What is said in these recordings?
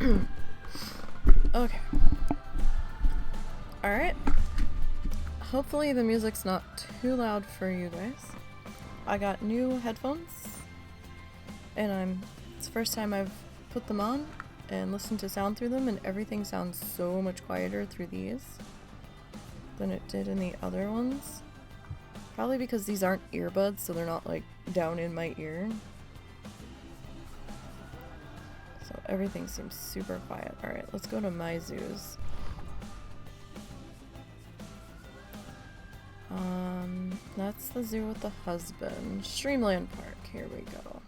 Okay. Alright. Hopefully the music's not too loud for you guys. I got new headphones, and it's the first time I've put them on and listened to sound through them, and everything sounds so much quieter through these than it did in the other ones. Probably because these aren't earbuds, so they're not like down in my ear. So everything seems super quiet. Alright, let's go to my zoos. That's the zoo with the husband. Streamland Park, here we go.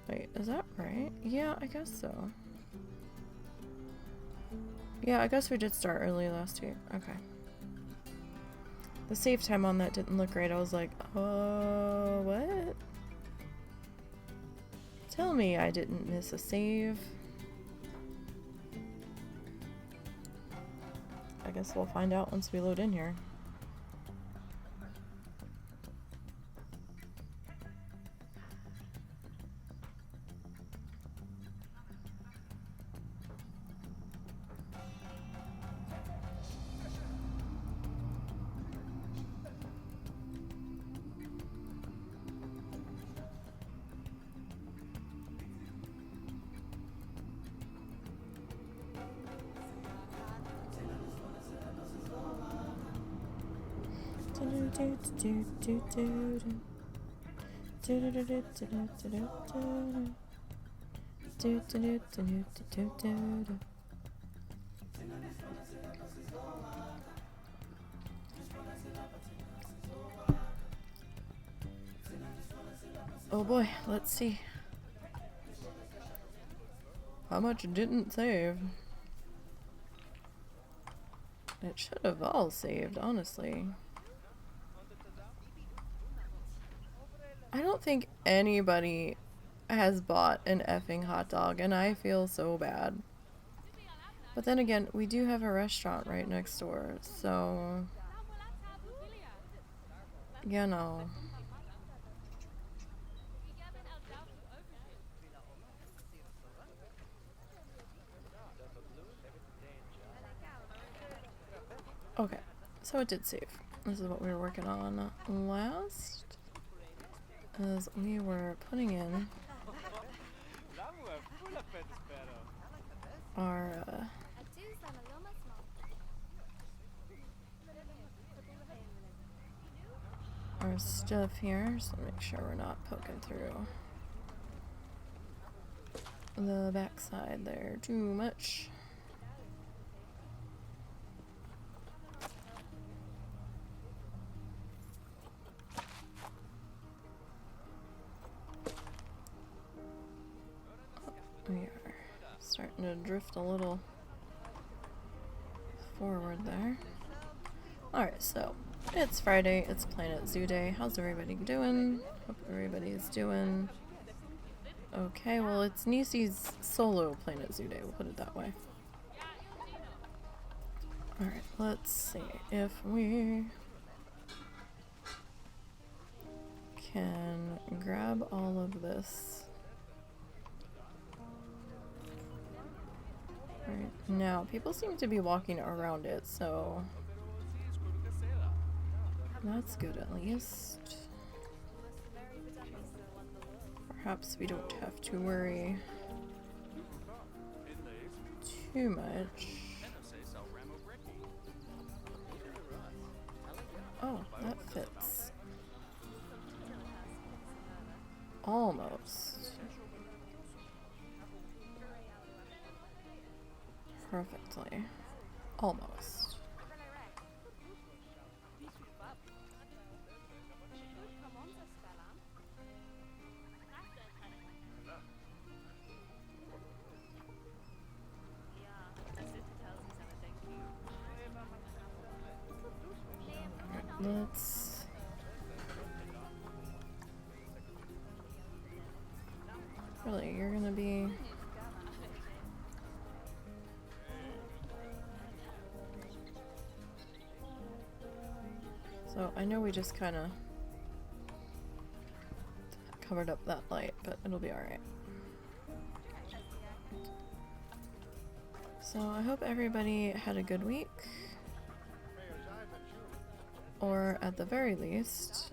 Wait, is that right? Yeah, I guess so. Yeah, I guess we did start early last week. Okay. The save time on that didn't look right. I was like, oh, what? Tell me I didn't miss a save. I guess we'll find out once we load in here. Oh boy, let's see. How much didn't save? It should have all saved, honestly. I don't think anybody has bought an effing hot dog, and I feel so bad. But then again, we do have a restaurant right next door, so... you know. Okay, so it did save. This is what we were working on last. As we were putting in our stuff here, so make sure we're not poking through the backside there too much. We are starting to drift a little forward there. Alright, so it's Friday, it's Planet Zoo Day. How's everybody doing? Hope everybody's doing okay. Well, it's Nisey's solo Planet Zoo Day, we'll put it that way. Alright, let's see if we can grab all of this. Right now, people seem to be walking around it, so that's good at least. Perhaps we don't have to worry too much. Oh, that fits. Almost. Perfectly. Almost. Let's... really, you're gonna be... So I know we just kind of covered up that light, but it'll be alright. So I hope everybody had a good week. Or at the very least,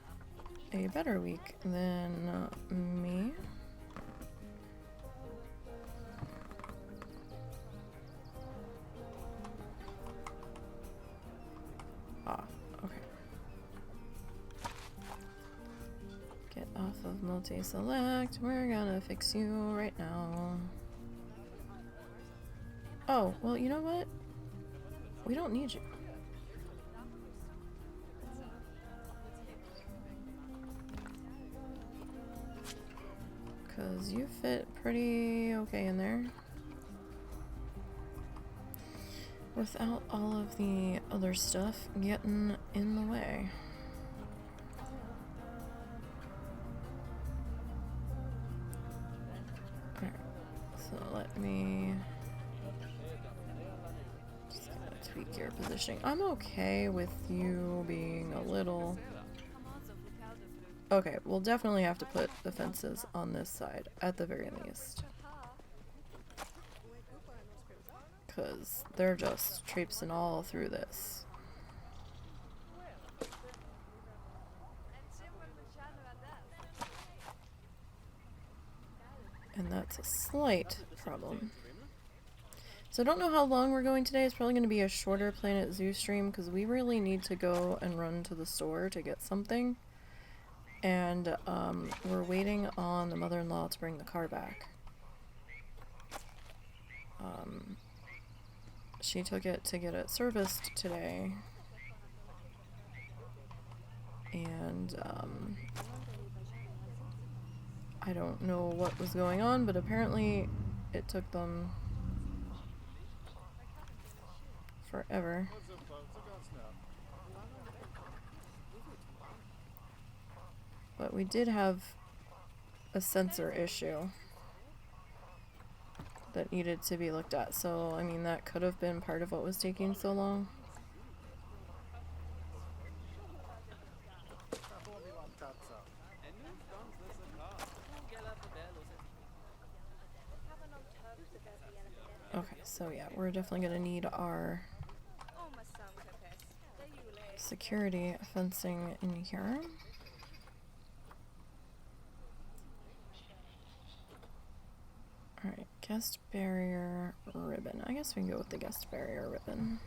a better week than me. Ah, okay. Get off of multi-select. We're gonna fix you right now. Oh, well, you know what? We don't need you. Because you fit pretty okay in there. Without all of the other stuff getting in the way. Alright, so let me just tweak your positioning. I'm okay with you being a little... Okay, we'll definitely have to put the fences on this side, at the very least. Because they're just traipsing all through this. And that's a slight problem. So I don't know how long we're going today. It's probably going to be a shorter Planet Zoo stream, because we really need to go and run to the store to get something. And we're waiting on the mother-in-law to bring the car back. She took it to get it serviced today. And I don't know what was going on, but apparently it took them forever. But we did have a sensor issue that needed to be looked at, so I mean that could have been part of what was taking so long. Okay, so yeah, we're definitely gonna need our security fencing in here. Alright, guest barrier ribbon. I guess we can go with the guest barrier ribbon.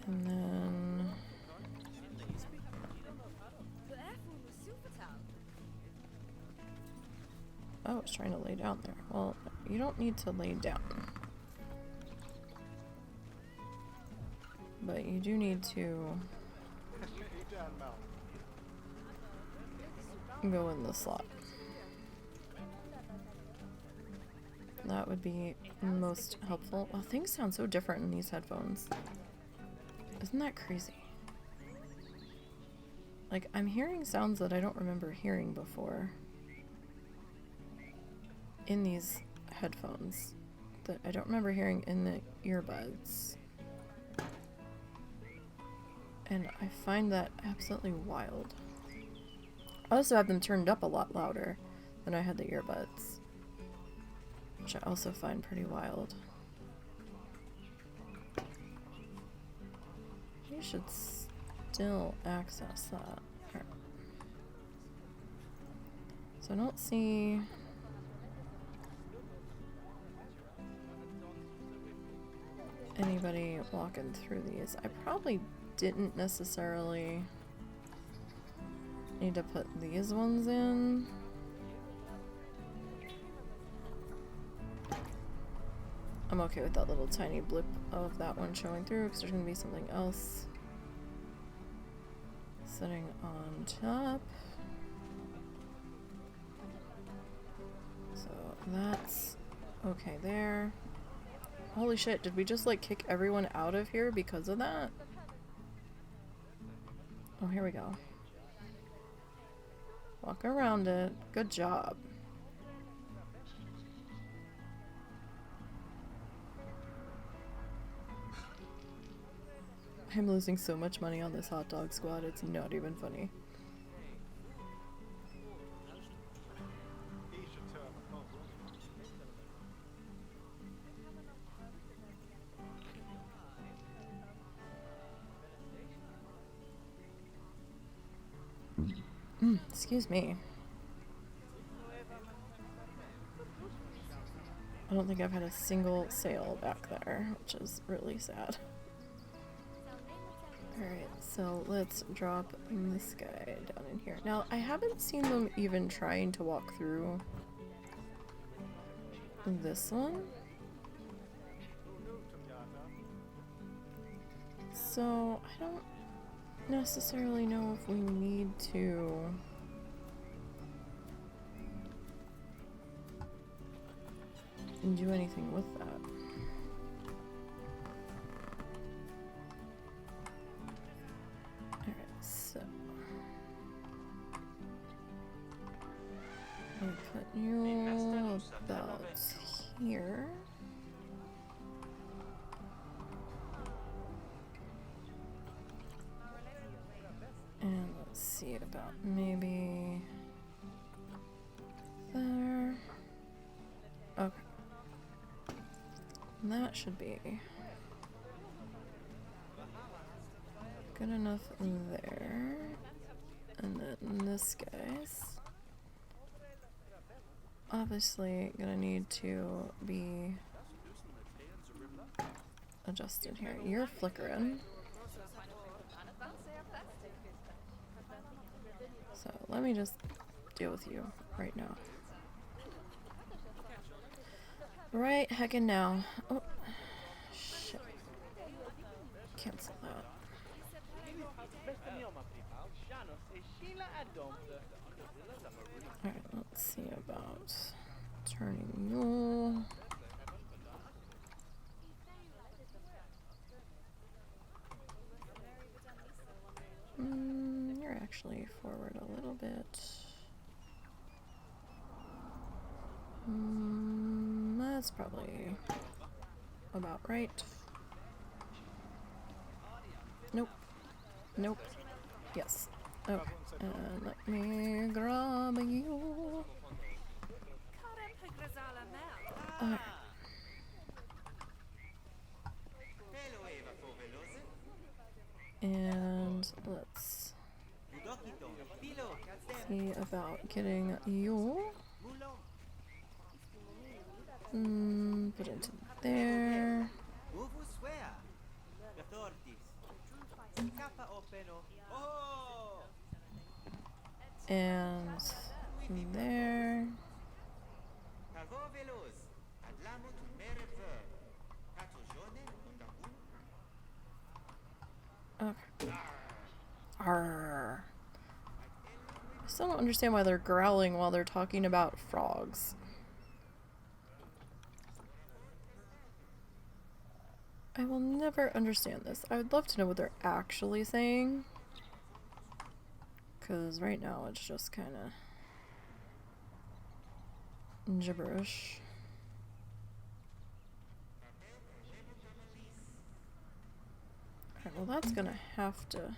And then... Oh, it's trying to lay down there. Well, you don't need to lay down. But you do need to go in the slot. That would be most helpful. Well, things sound so different in these headphones. Isn't that crazy? Like, I'm hearing sounds that I don't remember hearing before in these headphones that I don't remember hearing in the earbuds. And I find that absolutely wild. I also have them turned up a lot louder than I had the earbuds, which I also find pretty wild. You should still access that. Right. So I don't see... anybody walking through these. I probably didn't necessarily need to put these ones in. I'm okay with that little tiny blip of that one showing through because there's going to be something else sitting on top. So that's okay there. Holy shit, did we just like kick everyone out of here because of that? Oh, here we go. Walk around it. Good job. I'm losing so much money on this hot dog squad, it's not even funny. Excuse me. I don't think I've had a single sale back there, which is really sad. Alright, so let's drop this guy down in here. Now, I haven't seen them even trying to walk through this one. So, I don't necessarily know if we need to do anything with that. Alright, so I'm gonna put you about here. And let's see about maybe there. Okay. And that should be good enough there. And then this guy's obviously gonna need to be adjusted here. You're flickering. So let me just deal with you right now. Right heckin' now. Oh, shit. Cancel that. Alright, let's see about turning you. You're actually forward a little bit. That's probably about right. Nope. Nope. Yes. Okay. And let me grab you. Alright. And let's see about getting you. Put into there. And there. Okay. Arrgh. I still don't understand why they're growling while they're talking about frogs. I will never understand this. I would love to know what they're actually saying. Because right now it's just kind of gibberish. Alright, well that's gonna have to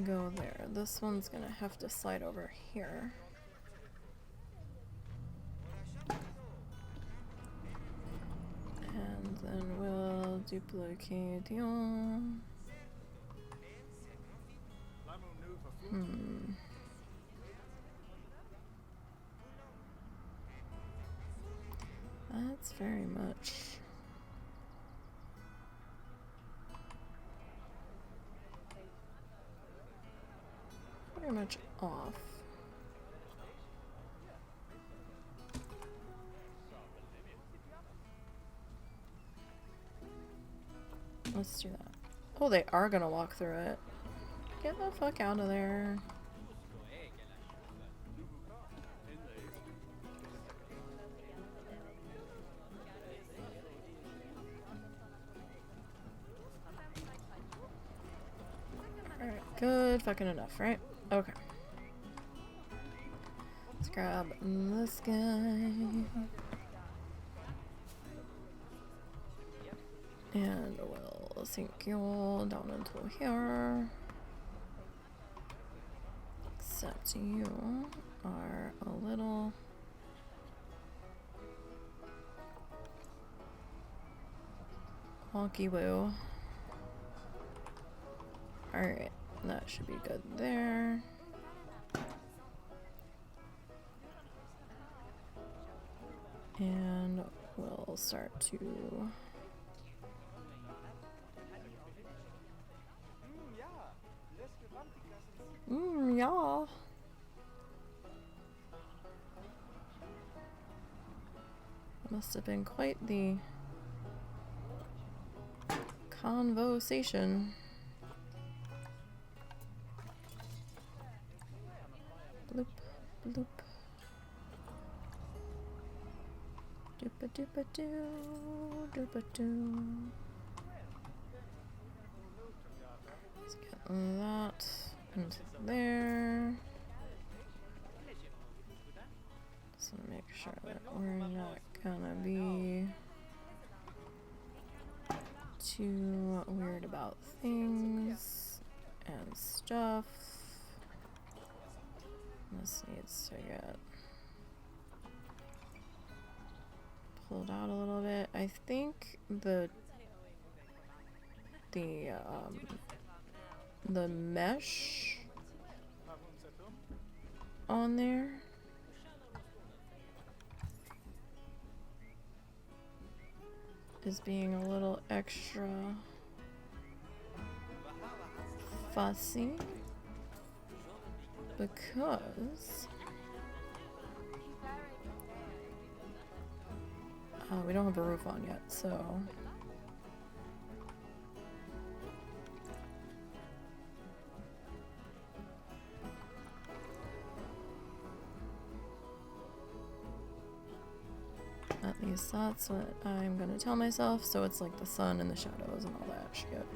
go there. This one's gonna have to slide over here. And then we'll duplicate you. That's very much off. Let's do that. Oh, they are gonna walk through it. Get the fuck out of there. Alright, good fucking enough, right? Okay. grab this guy. And we'll sink you down into here. Except you are a little... wonky woo. Alright, that should be good there. And we'll start to... yeah. Must have been quite the conversation. Bloop, bloop. Doopa doopa doo, doopa doo. Let's get that into there. Just want to make sure that we're not gonna be too weird about things and stuff. This needs to get pulled out a little bit. I think the mesh on there is being a little extra fussy because we don't have a roof on yet, so at least that's what I'm gonna tell myself, so it's like the sun and the shadows and all that shit.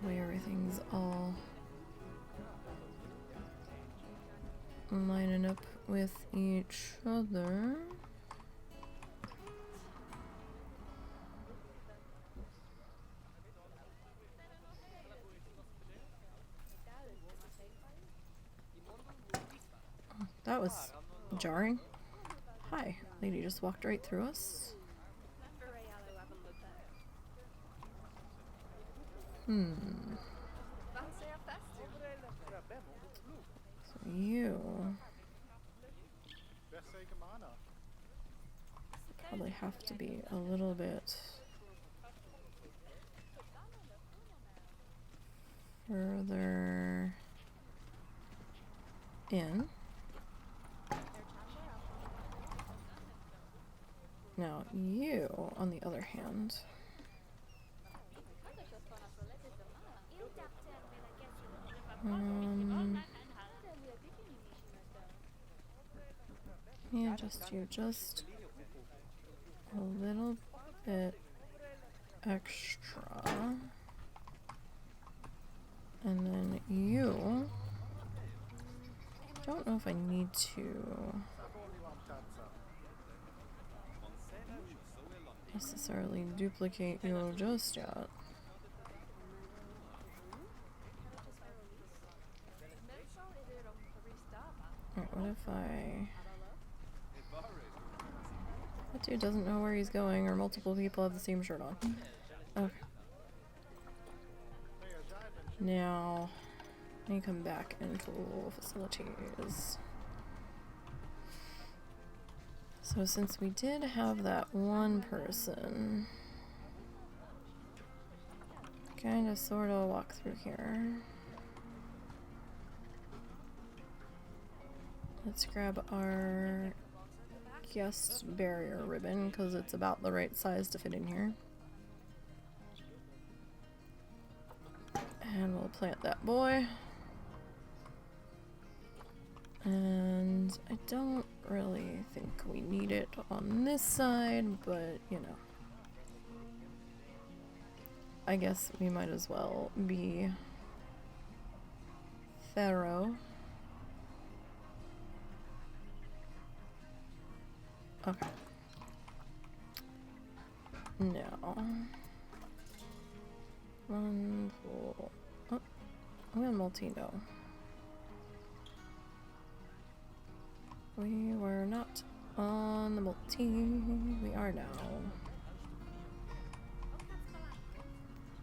The way everything's all lining up with each other. Oh, that was jarring. Hi, lady just walked right through us. So you probably have to be a little bit further in. Now you, on the other hand, yeah, just you, just a little bit extra, and then you, don't know if I need to necessarily duplicate you just yet. Alright, what if I... That dude doesn't know where he's going, or multiple people have the same shirt on. Okay. Now, let me come back into facilities. So since we did have that one person, kind of sort of walk through here. Let's grab our guest barrier ribbon because it's about the right size to fit in here. And we'll plant that boy. And I don't really think we need it on this side, but you know, I guess we might as well be Pharaoh. Okay. No. One pool. Oh, I'm gonna multi no. We were not on the multi. We are now.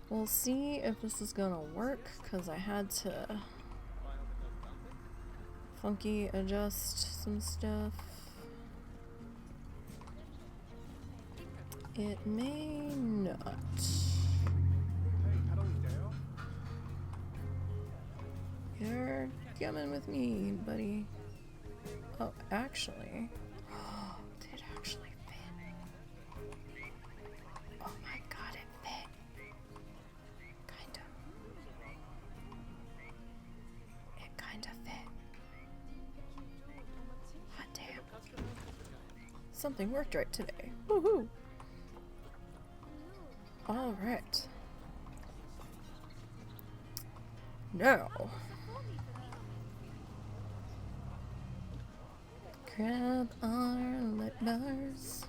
We'll see if this is gonna work, because I had to funky adjust some stuff. It may not. You're coming with me, buddy. Oh, actually. It actually fit. Oh my god, it fit. Kinda. It kinda fit. Hot damn. Something worked right today. Woohoo! Alright. Now. Grab our lip bars.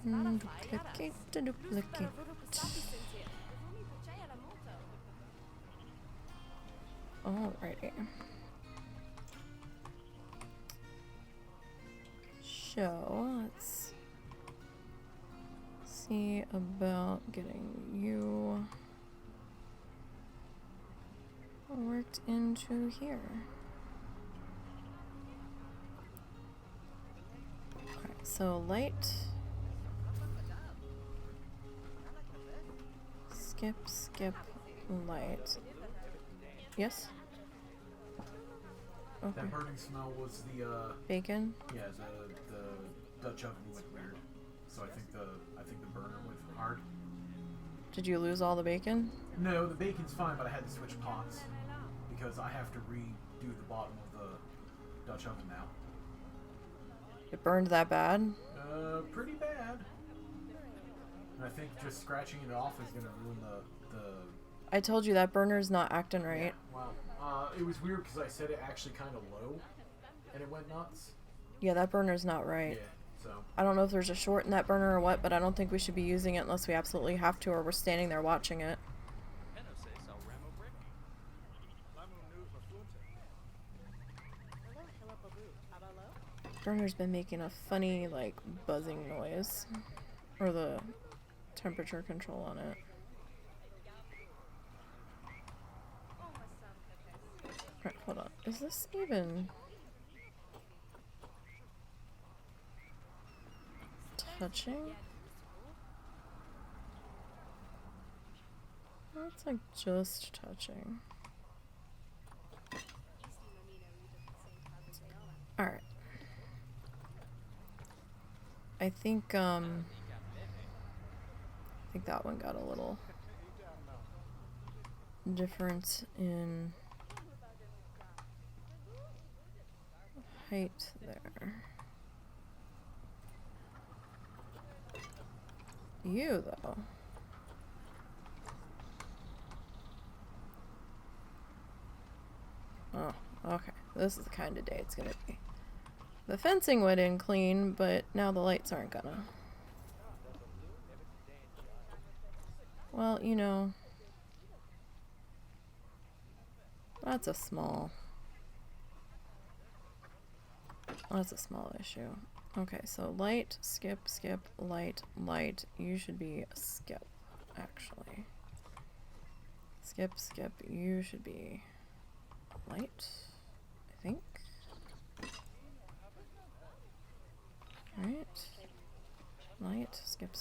Duplicate to duplicate. Alrighty. So, let's see about getting you worked into here. Alright, so light. Skip, light. Yes? Okay. That burning smell was the bacon? Yeah, the Dutch oven went weird. So I think the burner went hard. Did you lose all the bacon? No, the bacon's fine, but I had to switch pots because I have to redo the bottom of the Dutch oven now. It burned that bad? Pretty bad. And I think just scratching it off is gonna ruin the I told you that burner's not acting right. Yeah, well, it was weird because I set it actually kind of low, and it went nuts. Yeah, that burner's not right. Yeah, so. I don't know if there's a short in that burner or what, but I don't think we should be using it unless we absolutely have to, or we're standing there watching it. Burner's been making a funny, like, buzzing noise. Or the temperature control on it. Alright, hold on. Is this even touching? It's like just touching. Alright. I think that one got a little different in height there. You, though. Oh, okay. This is the kind of day it's gonna be. The fencing went in clean, but now the lights aren't gonna. Well, you know, that's a small issue. Okay, so light, skip, light. You should be a skip, actually. Skip, you should be a light, I think. Right. Light, skip,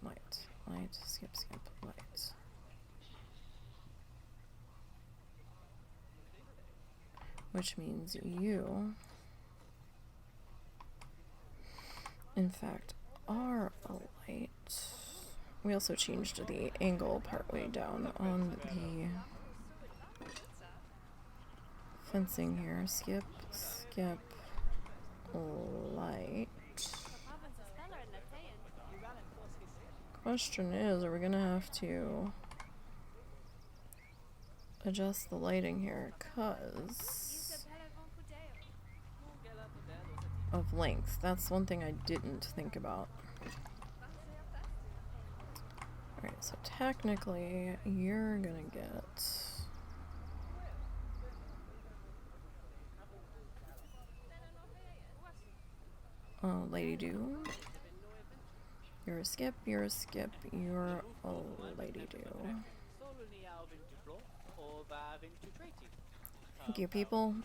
light. Light, skip, light. Which means you, in fact, are a light. We also changed the angle partway down on the fencing here. Skip, light. Question is, are we gonna have to adjust the lighting here because of length. That's one thing I didn't think about. Alright, so technically you're gonna get Lady Do. You're a skip, you're a skip, you're a Lady Do. Thank you, people.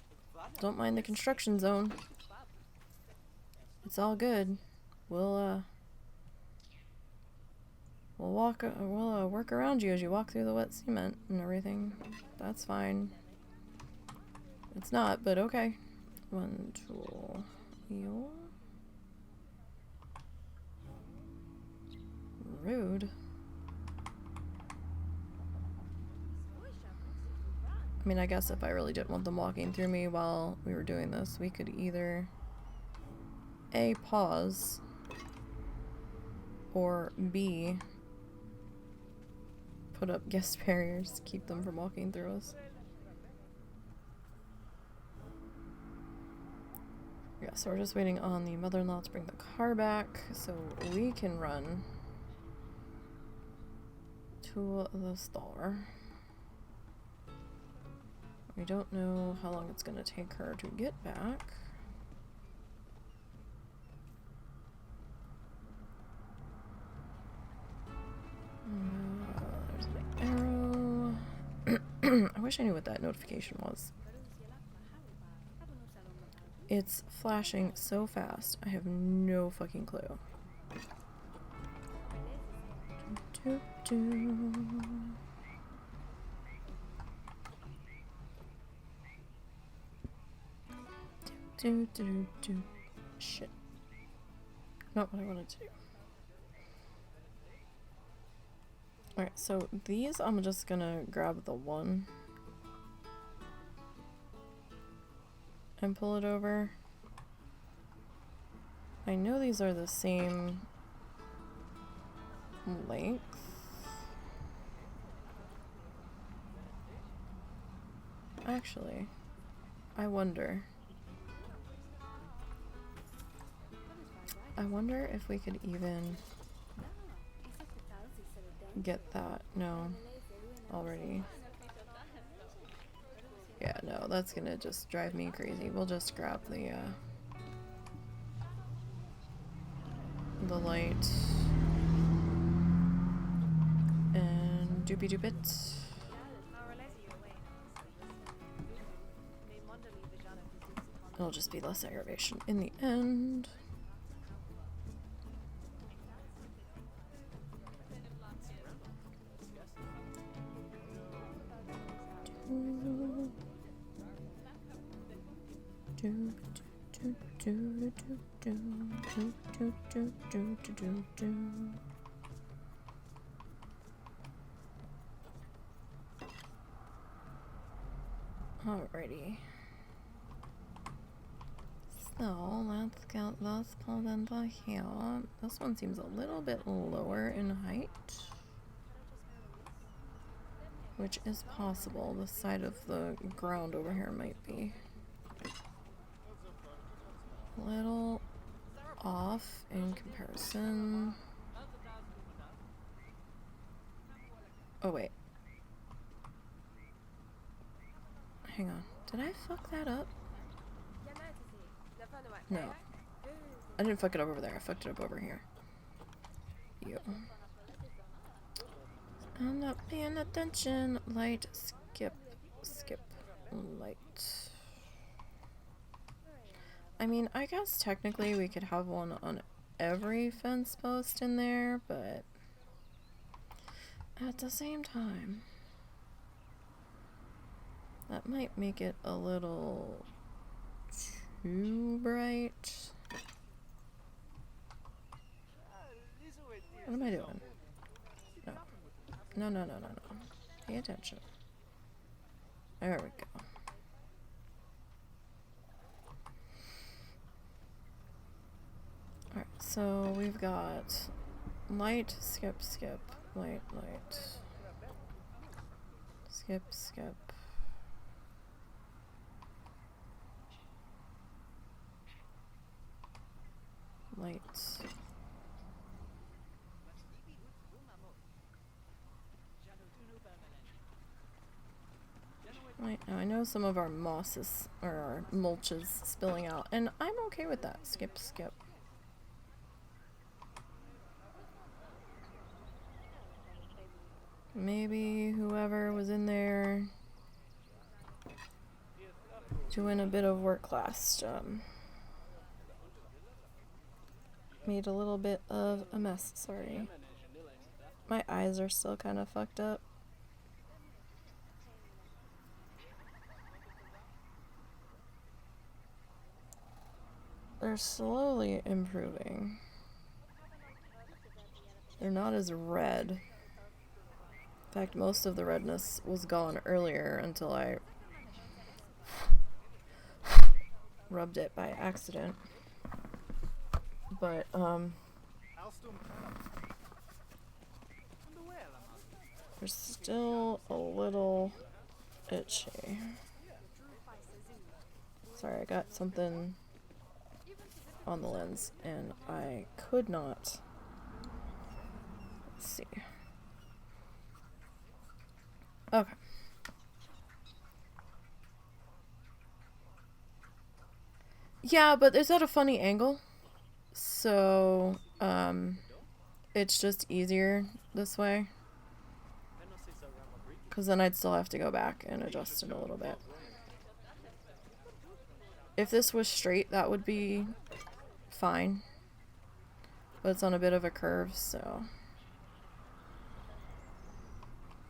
Don't mind the construction zone. It's all good. We'll work around you as you walk through the wet cement and everything. That's fine. It's not, but okay. One tool. Yo. Rude. I mean, I guess if I really didn't want them walking through me while we were doing this, we could either A, pause, or B, put up guest barriers to keep them from walking through us. Yeah, so we're just waiting on the mother-in-law to bring the car back so we can run to the store. We don't know how long it's gonna take her to get back. There's my arrow. I wish I knew what that notification was. It's flashing so fast. I have no fucking clue. Shit. Not what I wanted to do. Alright, so these I'm just gonna grab the one and pull it over. I know these are the same length. Actually, I wonder if we could even get that. No, already. Yeah, no, that's gonna just drive me crazy. We'll just grab the light and doopy doop it. It'll just be less aggravation in the end. Alrighty. So let's get this pulled into here. This one seems a little bit lower in height, which is possible. The side of the ground over here might be a little off in comparison. Oh wait. Hang on. Did I fuck that up? No. I didn't fuck it up over there. I fucked it up over here. You. I'm not paying attention. Light, skip, light. I mean, I guess technically we could have one on every fence post in there, but at the same time, that might make it a little too bright. What am I doing? No. Pay attention. There we go. Alright, so we've got light, skip, light, Skip, skip. Light. Right, now I know some of our moss is, or our mulch is spilling out, and I'm okay with that. Skip, skip. Maybe whoever was in there doing a bit of work last made a little bit of a mess. Sorry. My eyes are still kind of fucked up. They're slowly improving. They're not as red. In fact, most of the redness was gone earlier until I rubbed it by accident. But, they're still a little itchy. Sorry, I got something on the lens and I could not see. Okay. Yeah, but it's at a funny angle. So, it's just easier this way. Because then I'd still have to go back and adjust it a little bit. If this was straight, that would be fine. But it's on a bit of a curve, so...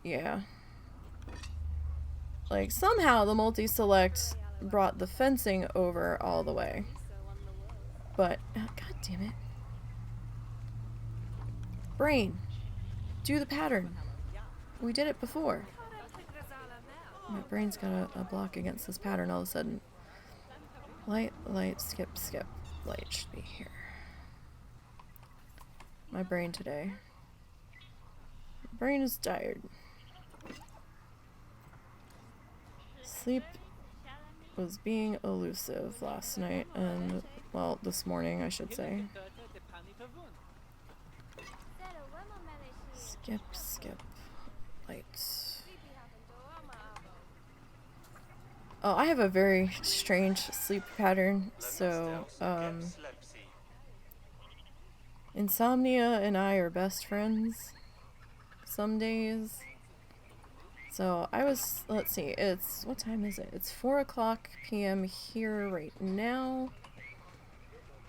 yeah. Like, somehow the multi-select brought the fencing over all the way. But, god damn it. Brain, do the pattern. We did it before. My brain's got a block against this pattern all of a sudden. Light, light, skip, skip. Light should be here. My brain today. My brain is tired. Sleep was being elusive last night and, well, this morning I should say. Skip, skip, light. Oh, I have a very strange sleep pattern, so, insomnia and I are best friends some days. So I was, let's see, it's, what time is it? It's 4:00 p.m. here right now.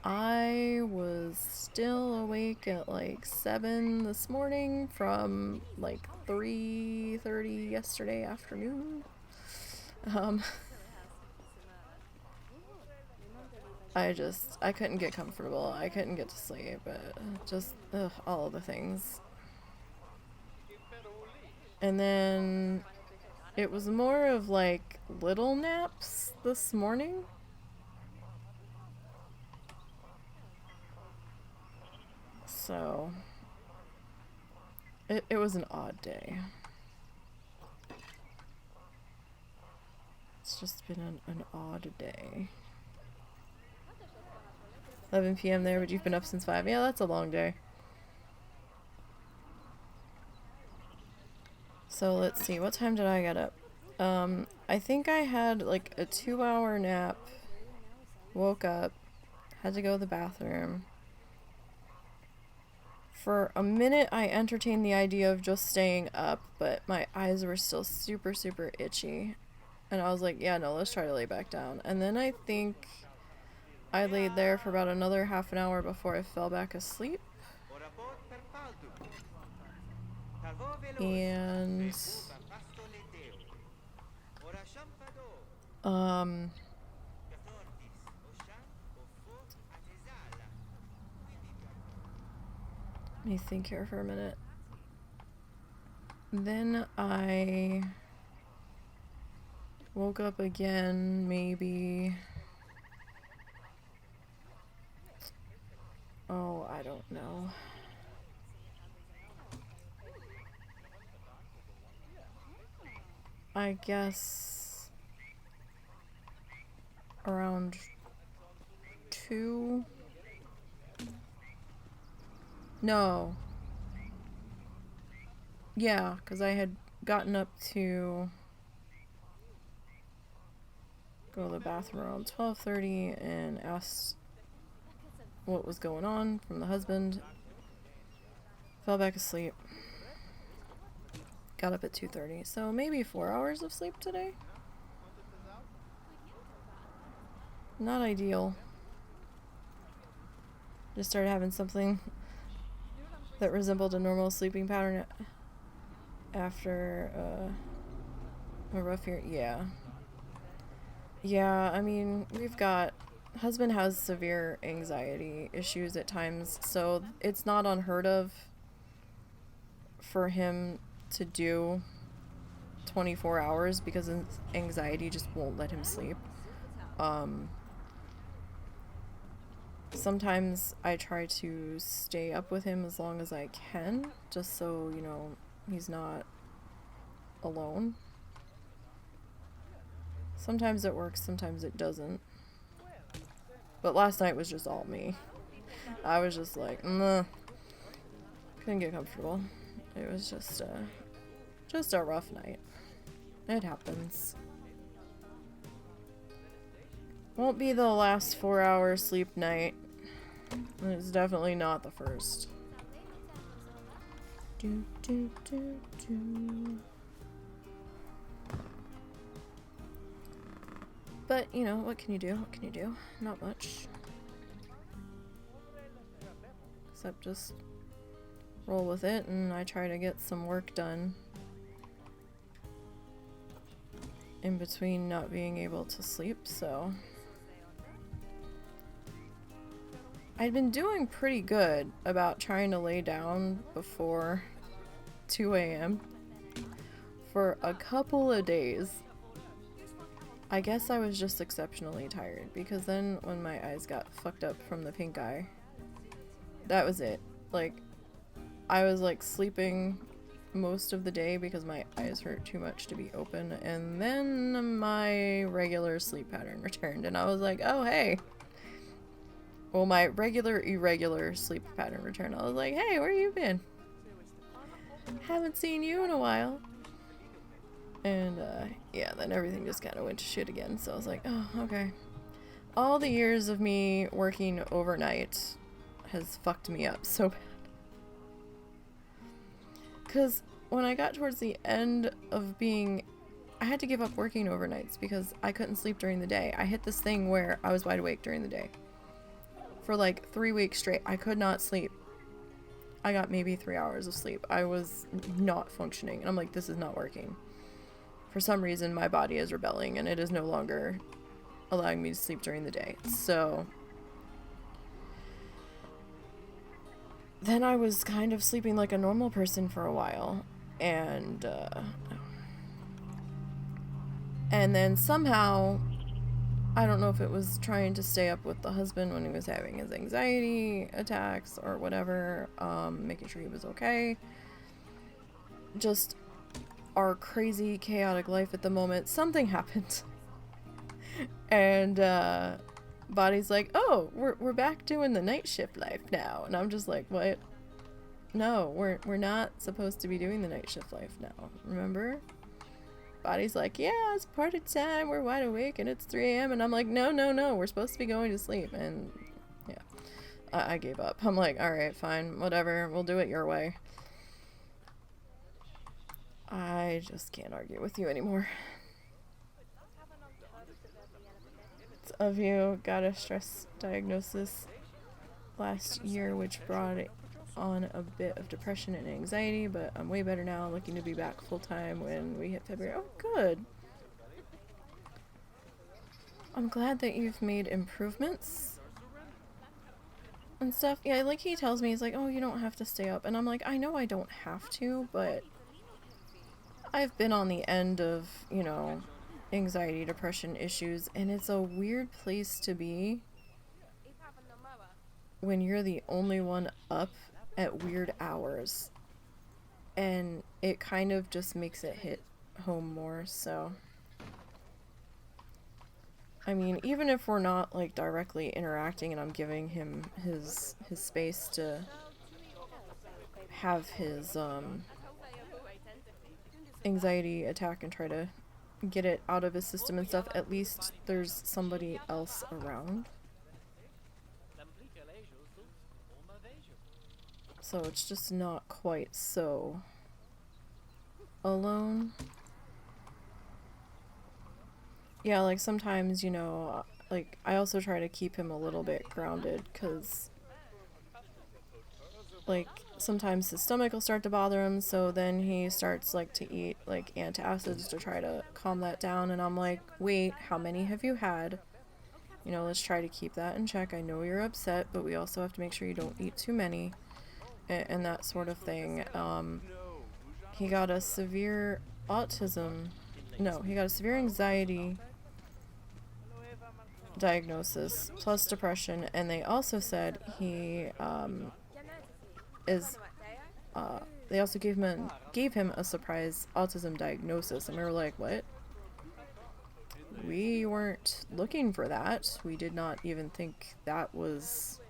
I was still awake at like 7 this morning from like 3:30 yesterday afternoon. I couldn't get comfortable. I couldn't get to sleep, but just, all of the things. And then it was more of like little naps this morning. So it was an odd day. It's just been an odd day. 11 p.m. there, but you've been up since 5. Yeah, that's a long day. So let's see, what time did I get up? I think I had like a 2-hour nap, woke up, had to go to the bathroom. For a minute I entertained the idea of just staying up, but my eyes were still super, super itchy. And I was like, yeah, no, let's try to lay back down. And then I think I laid there for about another half an hour before I fell back asleep. And let me think here for a minute. Then I woke up again, maybe. Oh, I don't know. I guess around 2. No. Yeah, because I had gotten up to go to the bathroom around 12:30 and asked what was going on from the husband. Fell back asleep. Got up at 2:30, so maybe 4 hours of sleep today. Not ideal. Just started having something that resembled a normal sleeping pattern after a rough year. Yeah, I mean, husband has severe anxiety issues at times, so it's not unheard of for him to do 24 hours because his anxiety just won't let him sleep. Sometimes I try to stay up with him as long as I can, just so, you know, he's not alone. Sometimes it works, sometimes it doesn't. But last night was just all me. I was just like, couldn't get comfortable. It was just a rough night. It happens. Won't be the last 4-hour sleep night. It's definitely not the first. But, you know, what can you do? What can you do? Not much. Except just roll with it, and I try to get some work done in between not being able to sleep, so I'd been doing pretty good about trying to lay down before 2 a.m. for a couple of days. I guess I was just exceptionally tired, because then when my eyes got fucked up from the pink eye, that was it. Like, I was like sleeping most of the day because my eyes hurt too much to be open, and then my regular sleep pattern returned, and I was like, oh hey. Well, my irregular sleep pattern returned. I was like, hey, where you been? Haven't seen you in a while. And yeah, then everything just kind of went to shit again, so I was like, oh, okay. All the years of me working overnight has fucked me up so bad. Because when I got towards the end of I had to give up working overnights because I couldn't sleep during the day. I hit this thing where I was wide awake during the day. For like 3 weeks straight, I could not sleep. I got maybe 3 hours of sleep. I was not functioning, and I'm like, this is not working. For some reason, my body is rebelling, and it is no longer allowing me to sleep during the day. So then I was kind of sleeping like a normal person for a while, and then somehow, I don't know if it was trying to stay up with the husband when he was having his anxiety attacks or whatever, making sure he was okay. Just our crazy, chaotic life at the moment. Something happened. And body's like, oh, we're back doing the night shift life now. And I'm just like, what? No, we're not supposed to be doing the night shift life now. Remember? Body's like, yeah, it's party time, we're wide awake, and it's 3 a.m. And I'm like, no, we're supposed to be going to sleep. And yeah, I gave up. I'm like, alright, fine, whatever, we'll do it your way. I just can't argue with you anymore. Of you got a stress diagnosis last year, which brought on a bit of depression and anxiety, but I'm way better now, looking to be back full-time when we hit February. Oh, good. I'm glad that you've made improvements and stuff. Yeah, like he tells me, he's like, oh, you don't have to stay up. And I'm like, I know I don't have to, but I've been on the end of, you know, anxiety, depression issues, and it's a weird place to be when you're the only one up at weird hours, and it kind of just makes it hit home more, so I mean, even if we're not like directly interacting and I'm giving him his space to have his anxiety attack and try to get it out of his system and stuff, at least there's somebody else around. So it's just not quite so alone. Yeah, like sometimes, you know, like I also try to keep him a little bit grounded, because like sometimes his stomach will start to bother him, so then he starts like to eat like antacids to try to calm that down, and I'm like, wait, how many have you had? You know, let's try to keep that in check. I know you're upset, but we also have to make sure you don't eat too many, and that sort of thing. He got a severe he got a severe anxiety diagnosis plus depression, and they also said he they also gave him a surprise autism diagnosis, and we were like, what? We weren't looking for that. We did not even think that was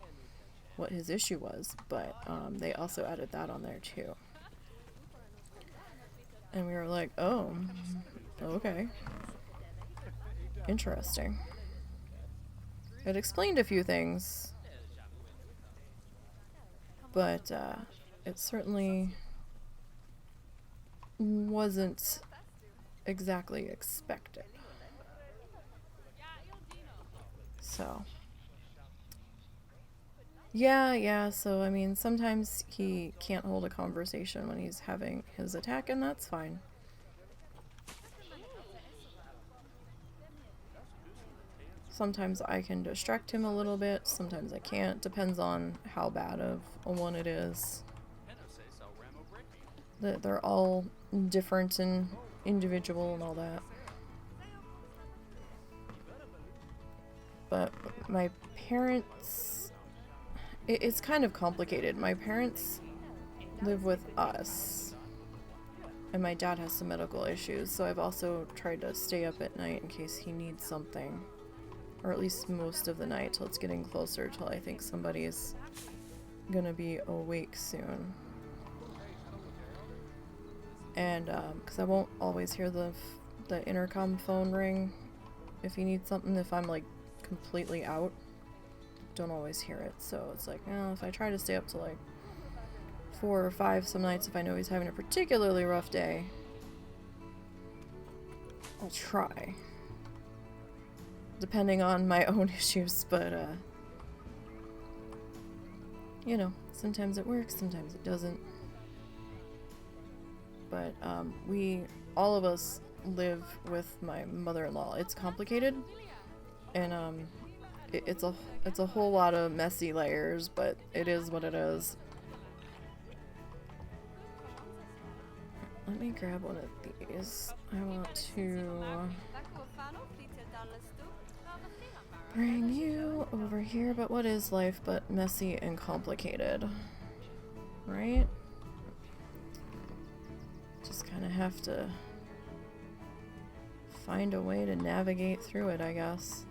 what his issue was, but they also added that on there too. And we were like, oh, okay. Interesting. It explained a few things, but it certainly wasn't exactly expected. So, yeah, so I mean, sometimes he can't hold a conversation when he's having his attack, and that's fine. Sometimes I can distract him a little bit, sometimes I can't. Depends on how bad of a one it is. They're all different and individual and all that. But my parents... It's kind of complicated. My parents live with us, and my dad has some medical issues, so I've also tried to stay up at night in case he needs something. Or at least most of the night till it's getting closer, till I think somebody's gonna be awake soon. And because I won't always hear the intercom phone ring if he needs something. If I'm like completely out, don't always hear it. So it's like, if I try to stay up till like 4 or 5 some nights, if I know he's having a particularly rough day, I'll try. Depending on my own issues, but you know, sometimes it works, sometimes it doesn't. But all of us live with my mother-in-law. It's complicated, and it's a whole lot of messy layers, but it is what it is. Let me grab one of these. I want to bring you over here, but what is life but messy and complicated, right? Just kind of have to find a way to navigate through it, I guess.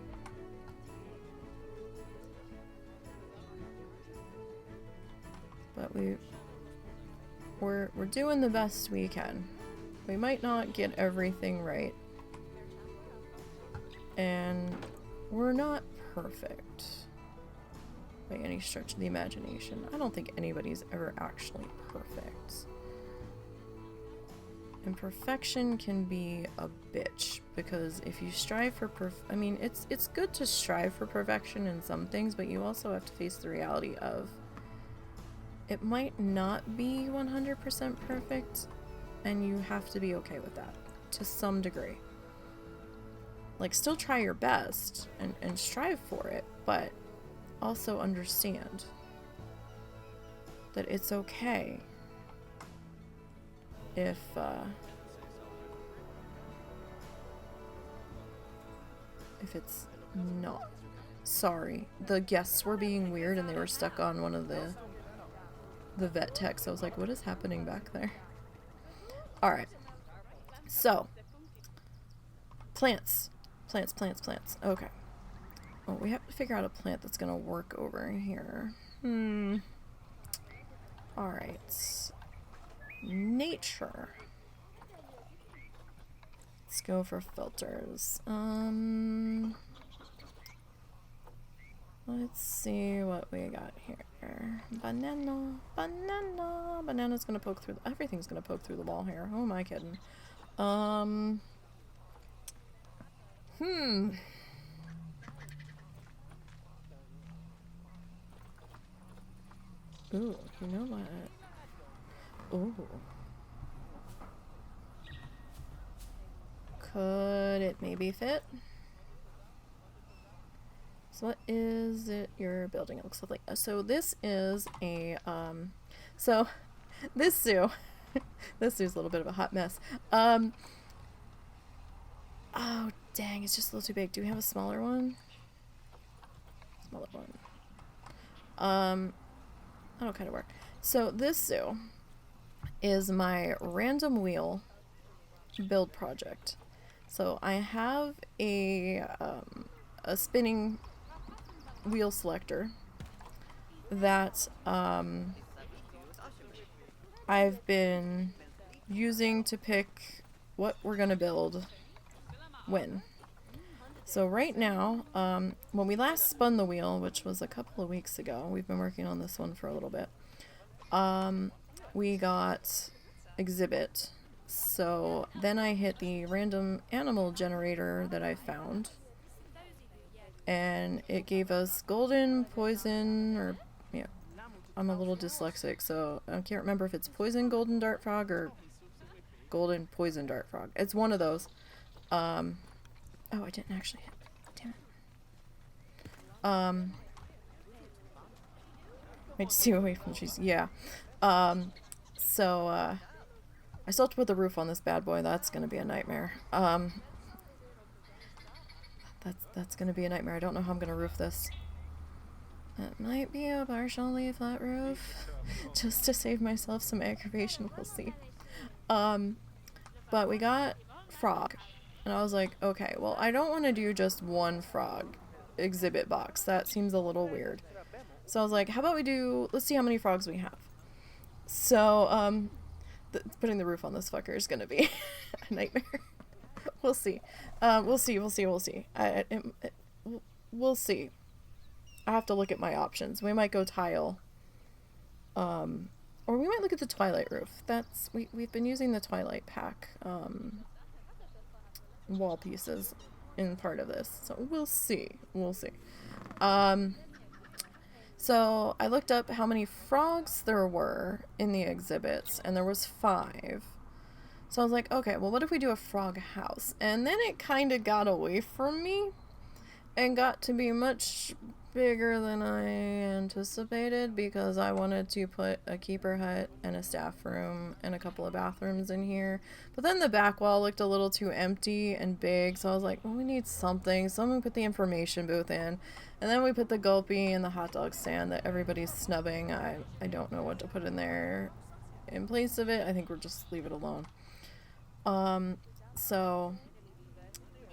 But we're doing the best we can. We might not get everything right, and we're not perfect by any stretch of the imagination. I don't think anybody's ever actually perfect. And perfection can be a bitch, because if you strive for I mean, it's good to strive for perfection in some things, but you also have to face the reality of it might not be 100% perfect, and you have to be okay with that to some degree. Like, still try your best and strive for it, but also understand that it's okay if it's not. Sorry, the guests were being weird and they were stuck on one of the vet techs. I was like, what is happening back there? Alright. So, plants. Plants, plants, plants. Okay. Oh, we have to figure out a plant that's gonna work over here. Alright. Nature. Let's go for filters. Let's see what we got here. Banana, banana. Banana's gonna poke through. Everything's gonna poke through the wall here. Who am I kidding? Ooh, you know what? Ooh. Could it maybe fit? So what is it you're building? It looks like, so this is a, so this zoo, this zoo's a little bit of a hot mess. Oh dang, it's just a little too big. Do we have a smaller one? Smaller one. That'll kind of work. So this zoo is my random wheel build project. So I have a spinning wheel selector that I've been using to pick what we're gonna build when. So right now, when we last spun the wheel, which was a couple of weeks ago, we've been working on this one for a little bit, we got exhibit. So then I hit the random animal generator that I found, and it gave us golden, poison, or, yeah, I'm a little dyslexic, so I can't remember if it's poison golden dart frog or golden poison dart frog. It's one of those. Oh, I didn't actually hit. Damn it. Wait to see away from cheese. Yeah. So, I still have to put the roof on this bad boy. That's gonna be a nightmare. That's gonna be a nightmare. I don't know how I'm gonna roof this. That might be a partially flat roof. Just to save myself some aggravation. We'll see. But we got frog. And I was like, okay, well, I don't want to do just one frog exhibit box. That seems a little weird. So I was like, how about we do, let's see how many frogs we have. So, putting the roof on this fucker is going to be a nightmare. We'll see. We'll see. We'll see. We'll see. I have to look at my options. We might go tile. Or we might look at the Twilight roof. We've been using the Twilight pack, wall pieces in part of this, so we'll see. So I looked up how many frogs there were in the exhibits, and there was 5. So I was like, okay, well, what if we do a frog house? And then it kind of got away from me and got to be much bigger than I anticipated, because I wanted to put a keeper hut and a staff room and a couple of bathrooms in here. But then the back wall looked a little too empty and big, so I was like, well, we need something. Someone put the information booth in. And then we put the gulpy and the hot dog stand that everybody's snubbing. I don't know what to put in there in place of it. I think we'll just leave it alone. So,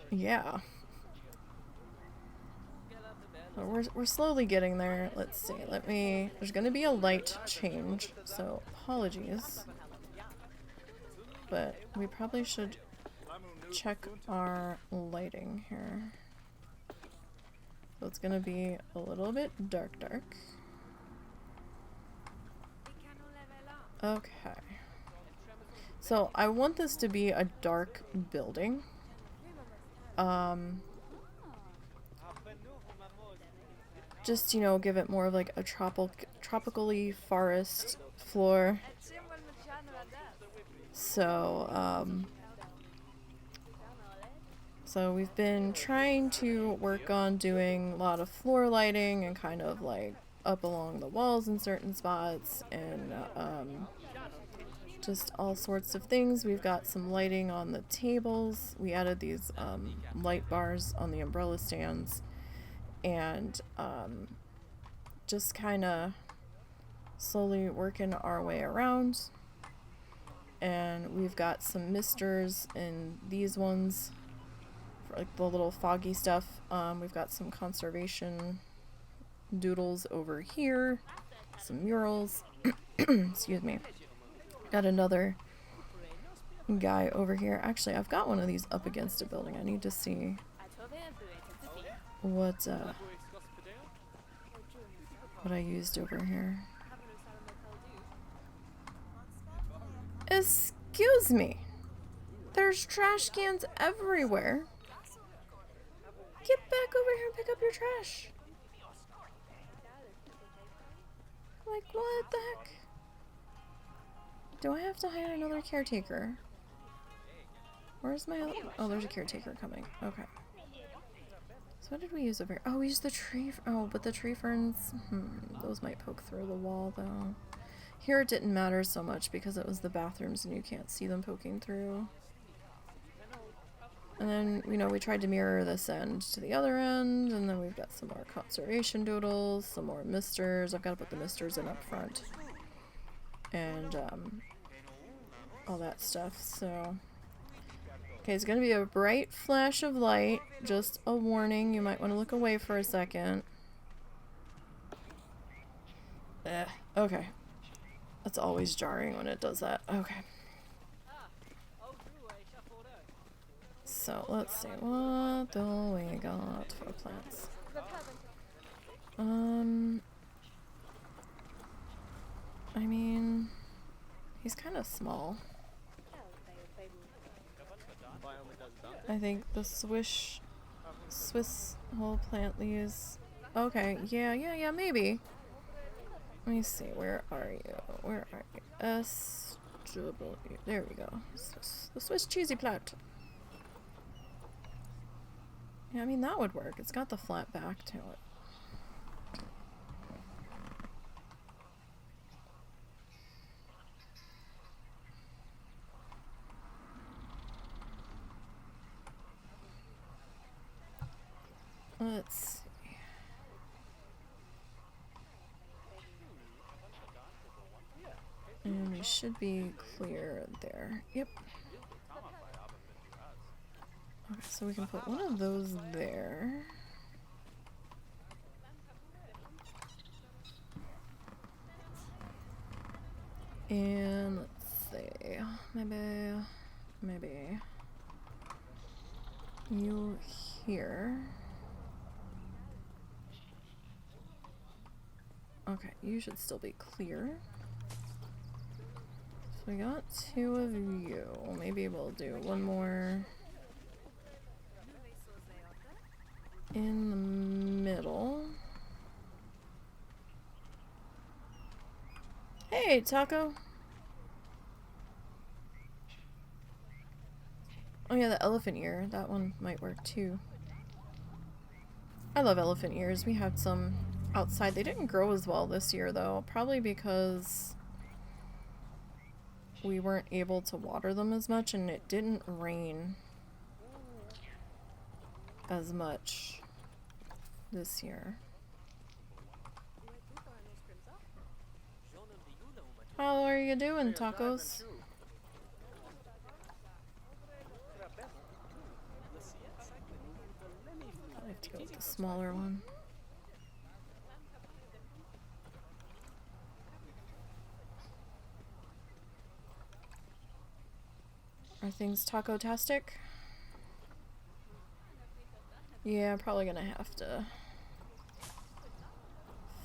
yeah. We're slowly getting there. Let's see. There's gonna be a light change, so apologies. But we probably should check our lighting here. So it's gonna be a little bit dark. Okay. So I want this to be a dark building. Just, you know, give it more of like a tropically forest floor. So, so we've been trying to work on doing a lot of floor lighting and kind of like up along the walls in certain spots, and just all sorts of things. We've got some lighting on the tables. We added these light bars on the umbrella stands, and just kind of slowly working our way around. And we've got some misters in these ones for like the little foggy stuff. We've got some conservation doodles over here, some murals. Excuse me. Got another guy over here. Actually, I've got one of these up against a building. I need to see what I used over here. Excuse me. There's trash cans everywhere. Get back over here and pick up your trash. Like, what the heck? Do I have to hire another caretaker? Where's my other... Oh, there's a caretaker coming. Okay. So what did we use over here? Oh, we used the tree... Oh, but the tree ferns... those might poke through the wall, though. Here it didn't matter so much because it was the bathrooms and you can't see them poking through. And then, you know, we tried to mirror this end to the other end, and then we've got some more conservation doodles, some more misters. I've got to put the misters in up front. And, all that stuff, so... Okay, it's gonna be a bright flash of light. Just a warning, you might want to look away for a second. Okay. That's always jarring when it does that. Okay. So, let's see. What do we got for plants? I mean... He's kind of small. I think the Swiss whole plant leaves. Okay, yeah, maybe. Let me see, where are you? Where are you? S-W. There we go. The Swiss cheesy plant. Yeah, I mean, that would work. It's got the flat back to it. Let's see. And we should be clear there. Yep. Okay, so we can put one of those there. And let's see. Maybe you here. Okay, you should still be clear. So we got two of you. Maybe we'll do one more in the middle. Hey, Taco. Oh yeah, the elephant ear. That one might work too. I love elephant ears. We had some outside. They didn't grow as well this year though, probably because we weren't able to water them as much and it didn't rain as much this year. How are you doing, Tacos? I have to go with the smaller one. Are things taco-tastic? Yeah, I'm probably gonna have to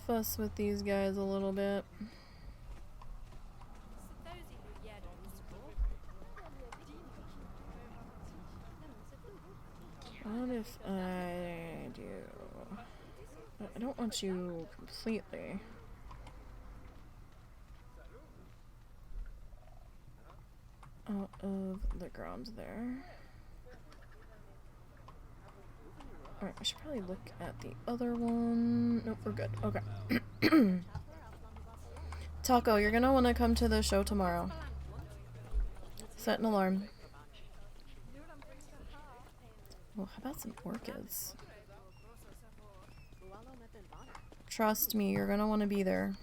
fuss with these guys a little bit. What if I do... I don't want you completely... out of the ground there. Alright, I should probably look at the other one. Nope, we're good. Okay. Taco, you're gonna want to come to the show tomorrow. Set an alarm. Well, how about some orchids? Trust me, you're gonna want to be there.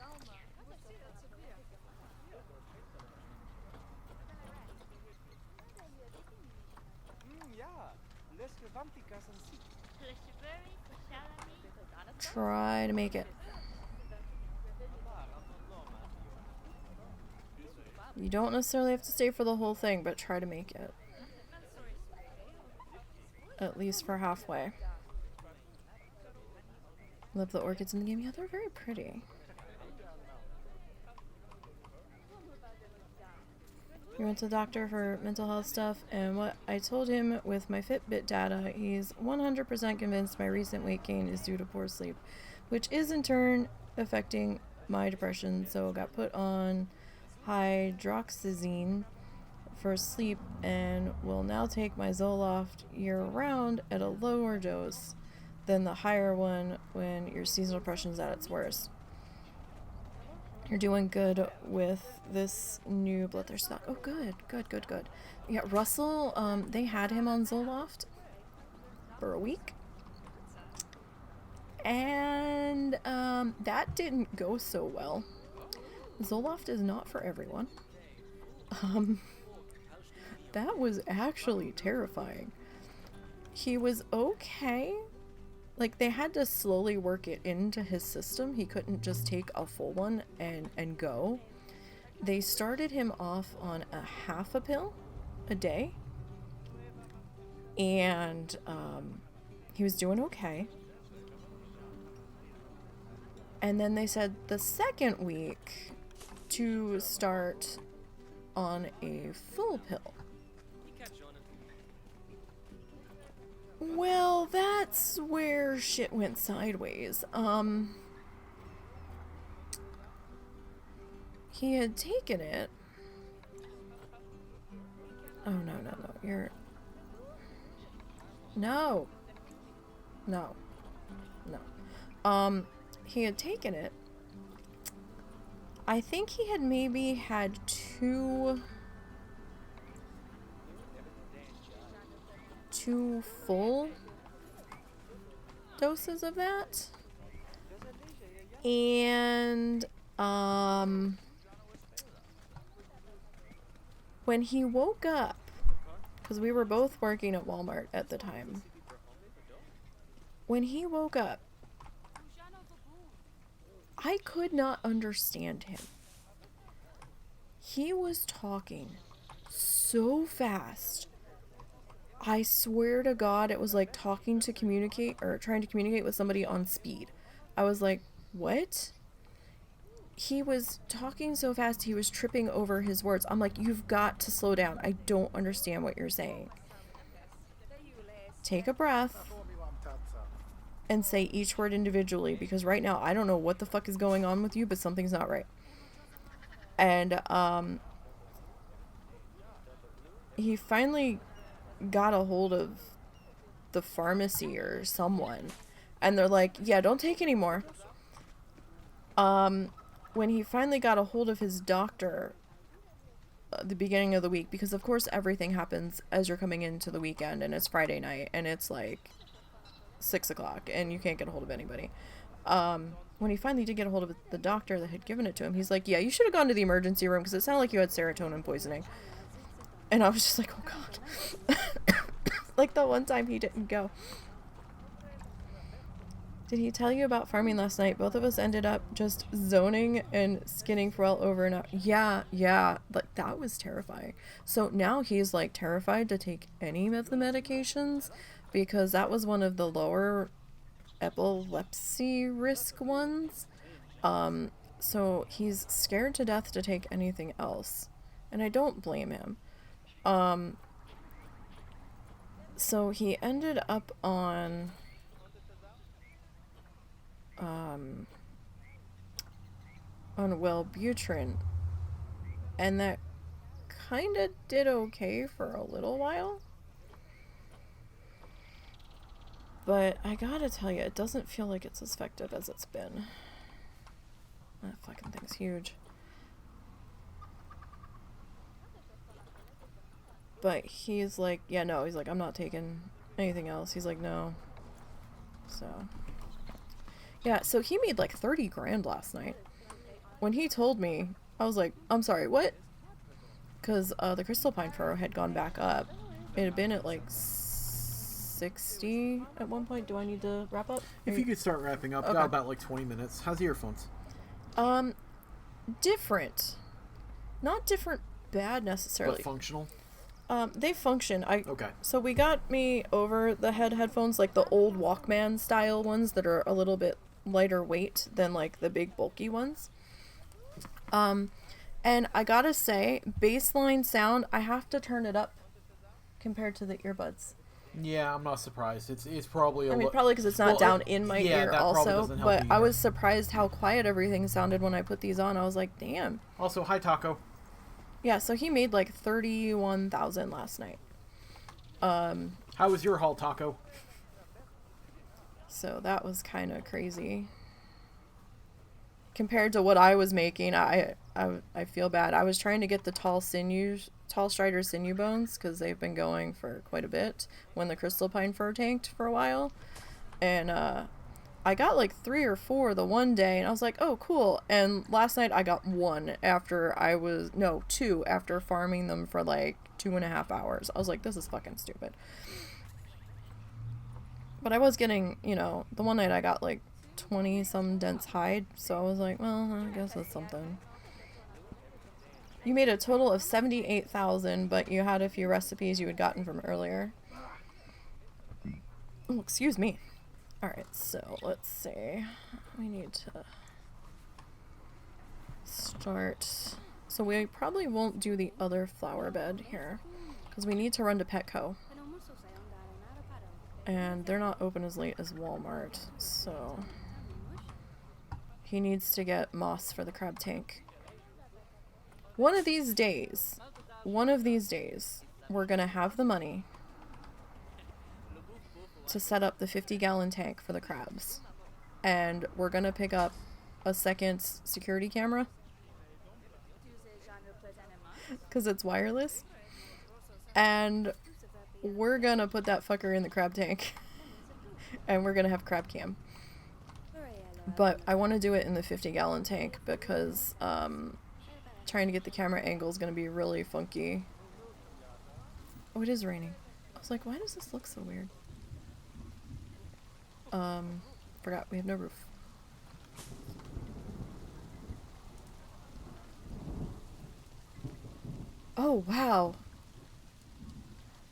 Try to make it. You don't necessarily have to stay for the whole thing, but try to make it. At least for halfway. Love the orchids in the game. Yeah, they're very pretty. He went to the doctor for mental health stuff, and what I told him with my Fitbit data, he's 100% convinced my recent weight gain is due to poor sleep, which is in turn affecting my depression, so got put on hydroxyzine for sleep and will now take my Zoloft year-round at a lower dose than the higher one when your seasonal depression is at its worst. You're doing good with this new blood thirst stock. Oh, good. Yeah, Russell, they had him on Zoloft for a week. And that didn't go so well. Zoloft is not for everyone. That was actually terrifying. He was okay. Like, they had to slowly work it into his system. He couldn't just take a full one and go. They started him off on a half a pill a day. And he was doing okay. And then they said the second week to start on a full pill. Well, that's where shit went sideways. He had taken it. Oh, no. You're... No. He had taken it. I think he had maybe had two full doses of that. And when he woke up, because we were both working at Walmart at the time, when he woke up, I could not understand him. He was talking so fast. I swear to God, it was like trying to communicate with somebody on speed. I was like, what? He was talking so fast, he was tripping over his words. I'm like, you've got to slow down. I don't understand what you're saying. Take a breath and say each word individually, because right now I don't know what the fuck is going on with you, but something's not right. And he finally got a hold of the pharmacy or someone, and they're like, yeah, don't take any more. When he finally got a hold of his doctor at the beginning of the week, because of course everything happens as you're coming into the weekend, and it's Friday night and it's like 6 o'clock and you can't get a hold of anybody. When he finally did get a hold of the doctor that had given it to him, he's like, yeah, you should have gone to the emergency room because it sounded like you had serotonin poisoning. And I was just like, oh God. Like the one time he didn't go. Did he tell you about farming last night? Both of us ended up just zoning and skinning for well over an hour. Yeah. Like, that was terrifying. So now he's like terrified to take any of the medications because that was one of the lower epilepsy risk ones. So he's scared to death to take anything else. And I don't blame him. So he ended up on Wellbutrin, and that kind of did okay for a little while. But I gotta tell you, it doesn't feel like it's as effective as it's been. That fucking thing's huge. But he's like, yeah, no, he's like, I'm not taking anything else. He's like, no. So, yeah, so he made like 30 grand last night. When he told me, I was like, I'm sorry, what? Because the crystal pine furrow had gone back up. It had been at like 6 60 at one point. Do I need to wrap up? If you could start wrapping up, Okay. got about like 20 minutes. How's the earphones? Different. Not different bad necessarily. But functional? They function. Okay. So we got me over the headphones, like the old Walkman style ones that are a little bit lighter weight than like the big bulky ones. And I gotta say, baseline sound, I have to turn it up compared to the earbuds. Yeah, I'm not surprised. It's probably I mean, probably because it's not down in my ear that probably also, doesn't help but I either. was surprised how quiet everything sounded when I put these on. I was like, damn. Also, hi Taco. Yeah, so he made like 31,000 last night. How was your haul, Taco? So that was kind of crazy. Compared to what I was making, I feel bad. I was trying to get the tall strider sinew bones because they've been going for quite a bit when the crystal pine fir tanked for a while. And I got like 3 or 4 the one day, and I was like, oh, cool. And last night I got 1 after 2 after farming them for like 2.5 hours. I was like, this is fucking stupid. But I was getting, the one night I got like 20 some dense hide, so I was like, well, I guess that's something. You made a total of 78,000, but you had a few recipes you had gotten from earlier. Oh, excuse me. Alright, so let's see. We need to start. So we probably won't do the other flower bed here, because we need to run to Petco. And they're not open as late as Walmart, so he needs to get moss for the crab tank. One of these days, we're gonna have the money to set up the 50-gallon tank for the crabs. And we're gonna pick up a second security camera. Because it's wireless. And we're gonna put that fucker in the crab tank. And we're gonna have crab cam. But I want to do it in the 50-gallon tank because trying to get the camera angle is going to be really funky. Oh, it is raining. I was like, why does this look so weird? Forgot we have no roof. Oh, wow.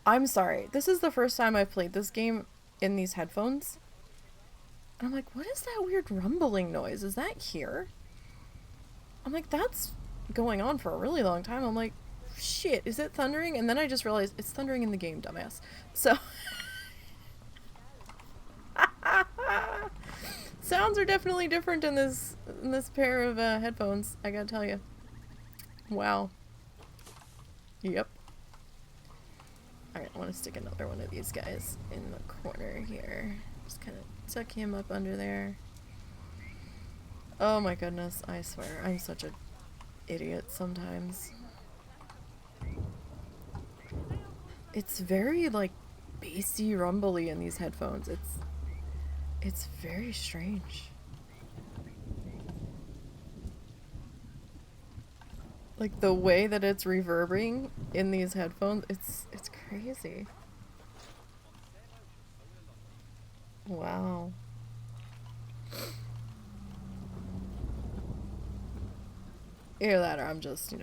I'm sorry. This is the first time I've played this game in these headphones. And I'm like, what is that weird rumbling noise? Is that here? I'm like, that's going on for a really long time. I'm like, shit, is it thundering? And then I just realized it's thundering in the game, dumbass. So sounds are definitely different in this pair of headphones, I gotta tell you. Wow. Yep. Alright, I want to stick another one of these guys in the corner here. Just kind of tuck him up under there. Oh my goodness, I swear, I'm such an idiot sometimes. It's very, like, bassy, rumbly in these headphones. It's very strange. Like, the way that it's reverbing in these headphones, it's crazy. Wow. Either that or I'm just,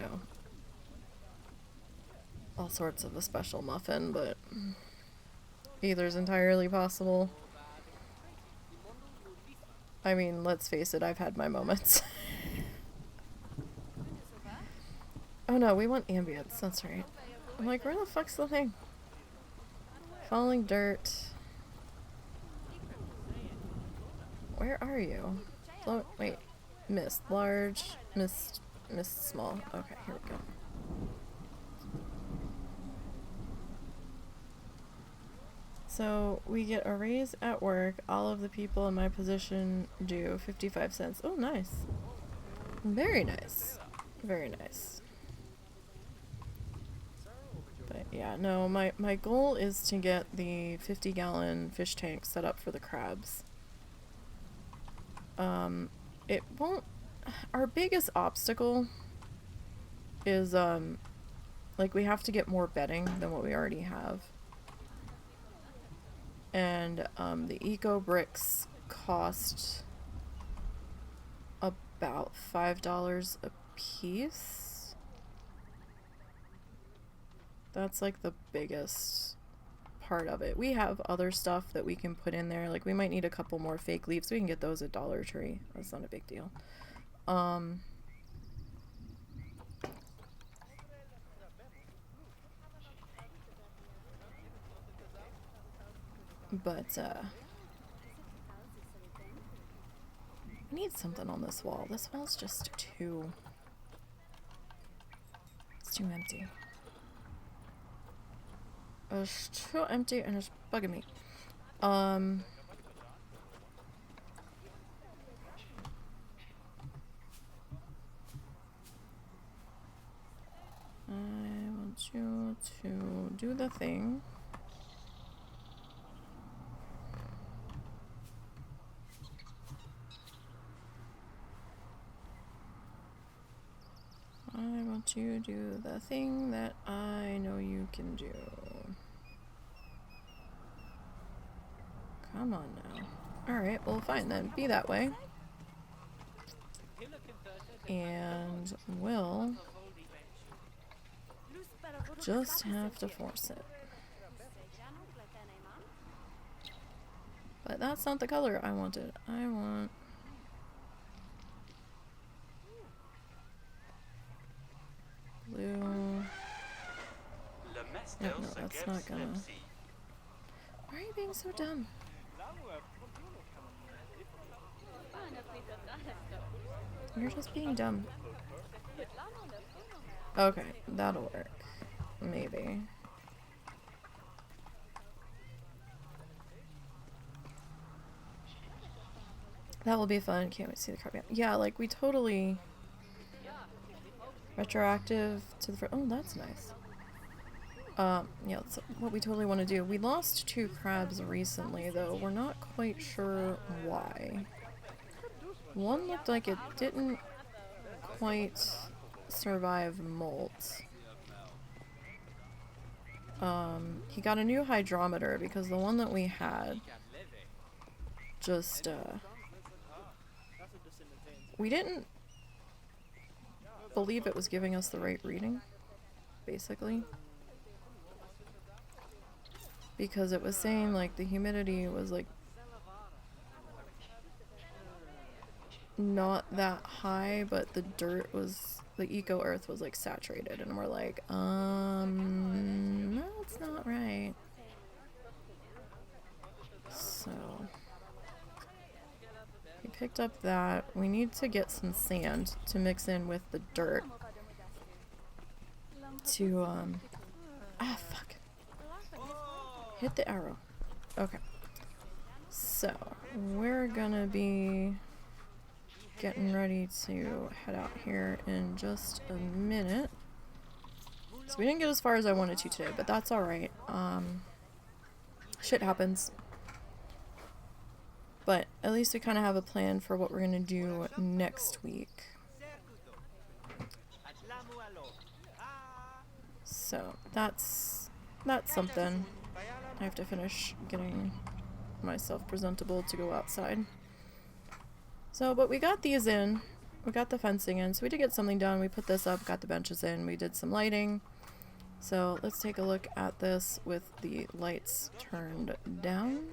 all sorts of a special muffin, but either's entirely possible. I mean, let's face it, I've had my moments. Oh no, we want ambience, that's right. I'm like, where the fuck's the thing? Falling dirt. Where are you? Wait. Mist. Large. Mist small. Okay, here we go. So, we get a raise at work. All of the people in my position do 55 cents. Oh, nice. Very nice. Very nice. But yeah, no, my goal is to get the 50-gallon fish tank set up for the crabs. It won't... Our biggest obstacle is, like, we have to get more bedding than what we already have. And the eco bricks cost about $5 a piece. That's like the biggest part of it. We have other stuff that we can put in there. Like we might need a couple more fake leaves. We can get those at Dollar Tree. That's not a big deal. But I need something on this wall. This wall's just too... It's too empty. It's too empty and it's bugging me. I want you to do the thing. I want you to do the thing that I know you can do. Come on now. Alright, well fine then. Be that way. And we'll just have to force it. But that's not the color I wanted. I want... blue. No, that's not gonna... Why are you being so dumb? You're just being dumb. Okay, that'll work. Maybe. That will be fun. Can't wait to see the card. Yeah, like we totally... retroactive to the... oh, that's nice. Yeah, that's what we totally want to do. We lost 2 crabs recently, though. We're not quite sure why. One looked like it didn't quite survive molt. He got a new hydrometer because the one that we had just, we didn't believe it was giving us the right reading, basically. Because it was saying, like, the humidity was, like, not that high, but the dirt was, the eco-earth was, like, saturated. And we're like, no, it's not right. So, we picked up that. We need to get some sand to mix in with the dirt. To, ah, fuck. Hit the arrow. Okay. So, we're gonna be getting ready to head out here in just a minute. So we didn't get as far as I wanted to today, but that's alright. Shit happens. But at least we kind of have a plan for what we're gonna do next week. So, that's something. I have to finish getting myself presentable to go outside. So, but we got these in. We got the fencing in. So we did get something done. We put this up, got the benches in. We did some lighting. So let's take a look at this with the lights turned down.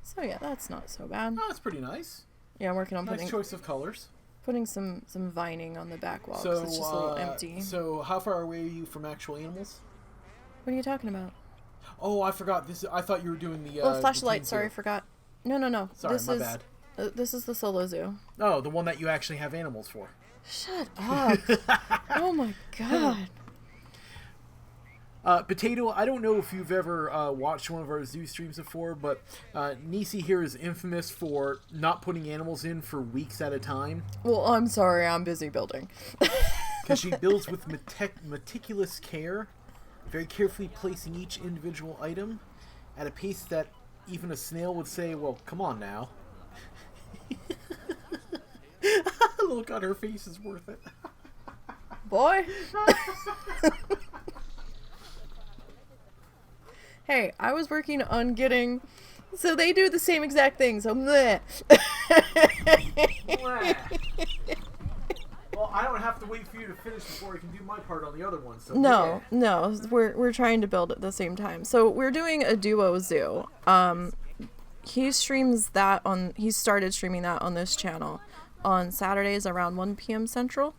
So yeah, that's not so bad. Oh, that's pretty nice. Yeah, I'm working on nice choice of colors. Putting some vining on the back wall because it's just a little empty. So how far away are you from actual animals? What are you talking about? Oh, I forgot. I thought you were doing the. Oh, flashlight. Sorry, I forgot. No. Sorry, my bad. This is the solo zoo. Oh, the one that you actually have animals for. Shut up! Oh my god. Potato, I don't know if you've ever watched one of our zoo streams before, but Nisey here is infamous for not putting animals in for weeks at a time. Well, I'm sorry, I'm busy building. Because she builds with meticulous care, very carefully placing each individual item at a pace that even a snail would say, well, come on now. Look on her face is worth it. Boy! Hey, I was working on getting... So they do the same exact thing, so bleh. Well, I don't have to wait for you to finish before I can do my part on the other one. So No, we're trying to build at the same time. So we're doing a duo zoo. He streams that on... He started streaming that on this channel on Saturdays around 1 p.m. Central.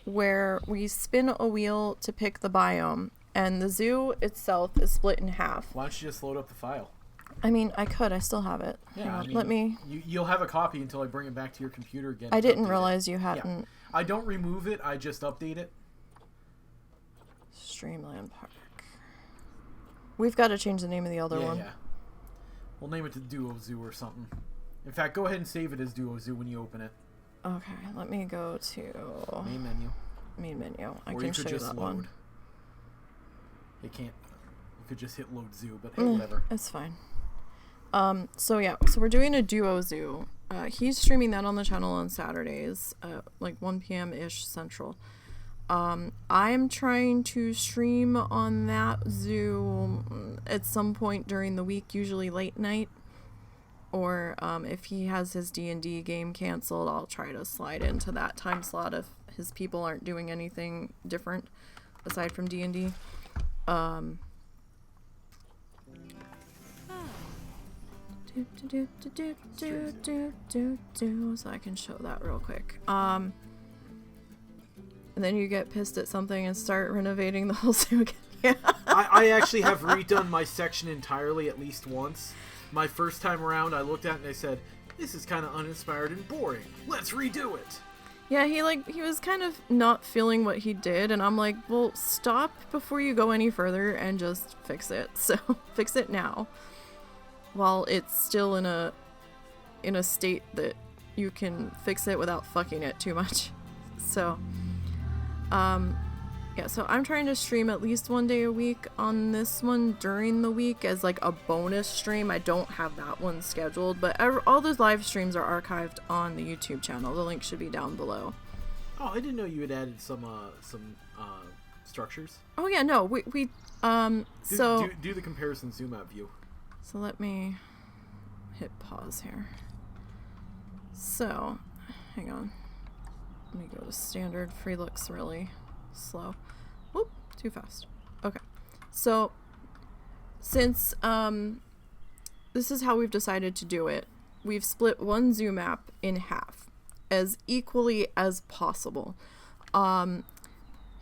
Where we spin a wheel to pick the biome, and the zoo itself is split in half. Why don't you just load up the file? I mean, I could. I still have it. Yeah, let me... You'll have a copy until I bring it back to your computer again. I didn't realize you hadn't... Yeah. I don't remove it, I just update it. Streamland Park. We've got to change the name of the other one. Yeah. We'll name it to Duo Zoo or something. In fact, go ahead and save it as Duo Zoo when you open it. Okay, let me go to... Main menu. Main menu. I or can you could show just that load. one. It can't... You could just hit load zoo, but hey, whatever. It's fine. So yeah, so we're doing a duo zoo. He's streaming that on the channel on Saturdays, like 1 p.m.-ish Central. I'm trying to stream on that zoo at some point during the week, usually late night. Or if he has his D&D game canceled, I'll try to slide into that time slot if his people aren't doing anything different aside from D&D. So I can show that real quick. And then you get pissed at something and start renovating the whole zoo again. Yeah. I actually have redone my section entirely at least once. My first time around, I looked at it and I said, this is kind of uninspired and boring. Let's redo it. Yeah, he was kind of not feeling what he did, and I'm like, well, stop before you go any further and just fix it. So, fix it now. While it's still in a state that you can fix it without fucking it too much. So, yeah, so I'm trying to stream at least 1 day a week on this one during the week as like a bonus stream. I don't have that one scheduled, but all those live streams are archived on the YouTube channel. The link should be down below. Oh, I didn't know you had added some structures. Oh yeah, no, we do the comparison zoom out view. So let me hit pause here. So, hang on. Let me go to standard. Free looks really slow. Whoop, too fast. Okay. So, since this is how we've decided to do it, we've split one zoo map in half as equally as possible.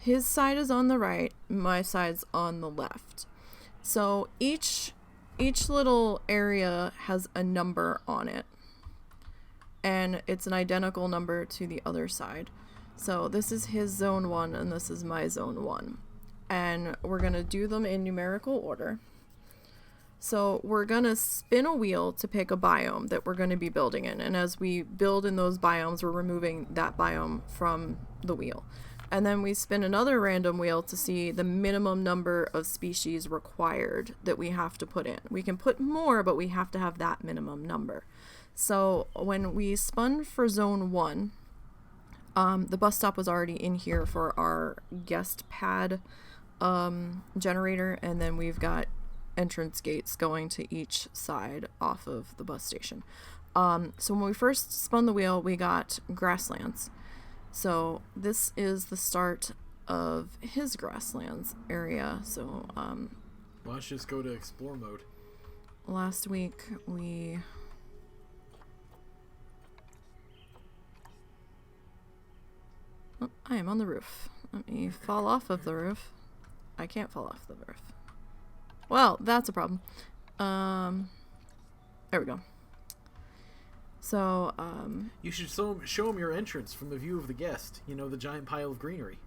His side is on the right, my side's on the left. So each little area has a number on it, and it's an identical number to the other side. So this is his zone 1 and this is my zone 1, and we're gonna do them in numerical order. So we're gonna spin a wheel to pick a biome that we're gonna be building in, and as we build in those biomes, we're removing that biome from the wheel. And then we spin another random wheel to see the minimum number of species required that we have to put in. We can put more, but we have to have that minimum number. So when we spun for zone 1, the bus stop was already in here for our guest pad generator, and then we've got entrance gates going to each side off of the bus station. So when we first spun the wheel, we got grasslands. So this is the start of his grasslands area. So well, let's just go to explore mode. Last week we I am on the roof. Let me fall off of the roof. I can't fall off the roof. Well, that's a problem. There we go. So, you should show him your entrance from the view of the guest. You know, the giant pile of greenery.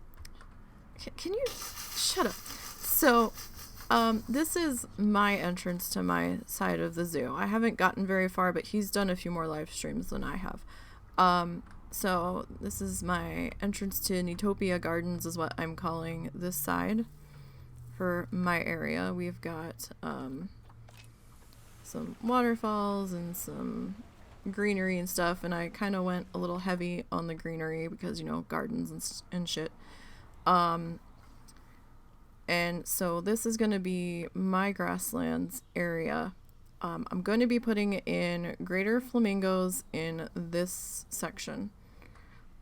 Can you shut up? So, this is my entrance to my side of the zoo. I haven't gotten very far, but he's done a few more live streams than I have. So this is my entrance to Neutopia Gardens is what I'm calling this side for my area. We've got, some waterfalls and some greenery and stuff, and I kind of went a little heavy on the greenery because, you know, gardens and shit. And And so this is going to be my grasslands area. I'm going to be putting in greater flamingos in this section.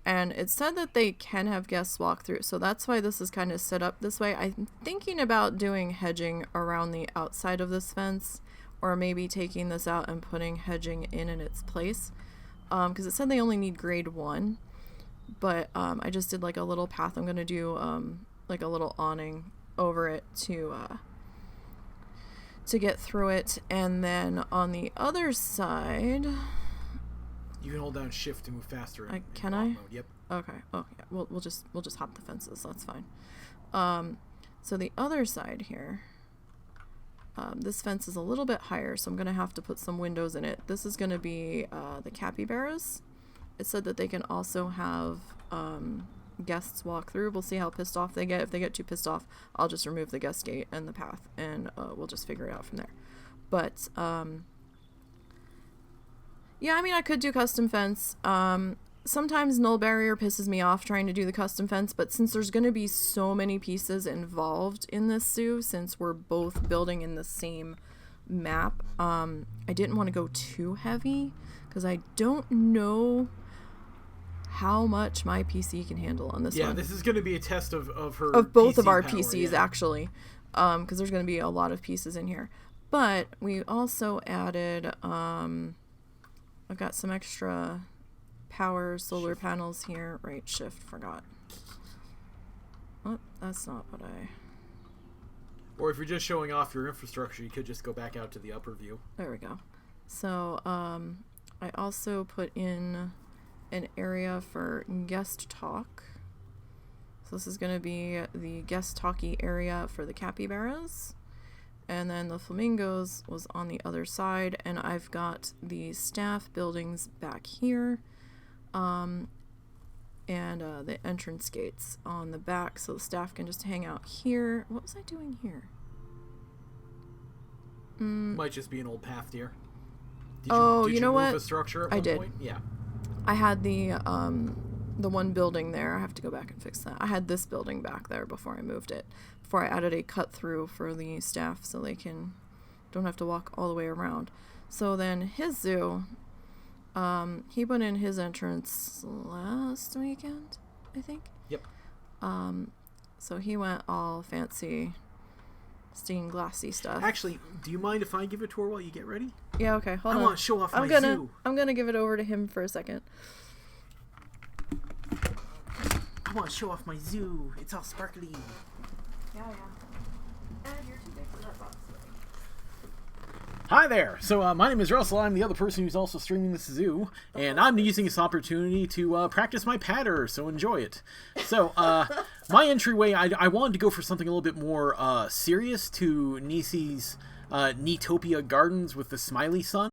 And it said that they can have guests walk through, so that's why this is kind of set up this way. I'm thinking about doing hedging around the outside of this fence, or maybe taking this out and putting hedging in its place. Because it said they only need grade 1, but I just did like a little path. I'm going to do like a little awning over it to get through it. And then on the other side... You can hold down shift to move faster. Can I? Mode. Yep. Okay. Oh yeah. We'll just hop the fences. That's fine. So the other side here, this fence is a little bit higher, so I'm gonna have to put some windows in it. This is gonna be the capybaras. It said that they can also have guests walk through. We'll see how pissed off they get. If they get too pissed off, I'll just remove the guest gate and the path, and we'll just figure it out from there. But yeah, I mean, I could do custom fence. Sometimes null barrier pisses me off trying to do the custom fence, but since there's going to be so many pieces involved in this zoo, since we're both building in the same map, I didn't want to go too heavy, because I don't know how much my PC can handle on this one. Yeah, this is going to be a test of her of both PC of our power, PCs, yeah. actually, because there's going to be a lot of pieces in here. But we also added... I've got some extra power solar panels here. Right, shift, forgot. Oh, that's not what I... Or if you're just showing off your infrastructure, you could just go back out to the upper view. There we go. So, I also put in an area for guest talk. So this is going to be the guest talky area for the capybaras. And then the flamingos was on the other side, and I've got the staff buildings back here, and the entrance gates on the back, so the staff can just hang out here. What was I doing here? Might just be an old path here. Did you know move what? a structure at I one did. point? Yeah. I had the one building there. I have to go back and fix that. I had this building back there before I moved it. Before I added a cut through for the staff so they don't have to walk all the way around. So then his zoo, he put in his entrance last weekend, I think. Yep. So he went all fancy stained glassy stuff. Actually, do you mind if I give a tour while you get ready? Yeah, okay, hold on. I want to show off my zoo. I'm gonna give it over to him for a second. I want to show off my zoo. It's all sparkly. Yeah. And you're too big for that box. Hi there. So my name is Russell. I'm the other person who's also streaming this zoo, and I'm using this opportunity to practice my patter. So enjoy it. So my entryway, I wanted to go for something a little bit more serious to Nisey's Neatopia Gardens with the smiley sun.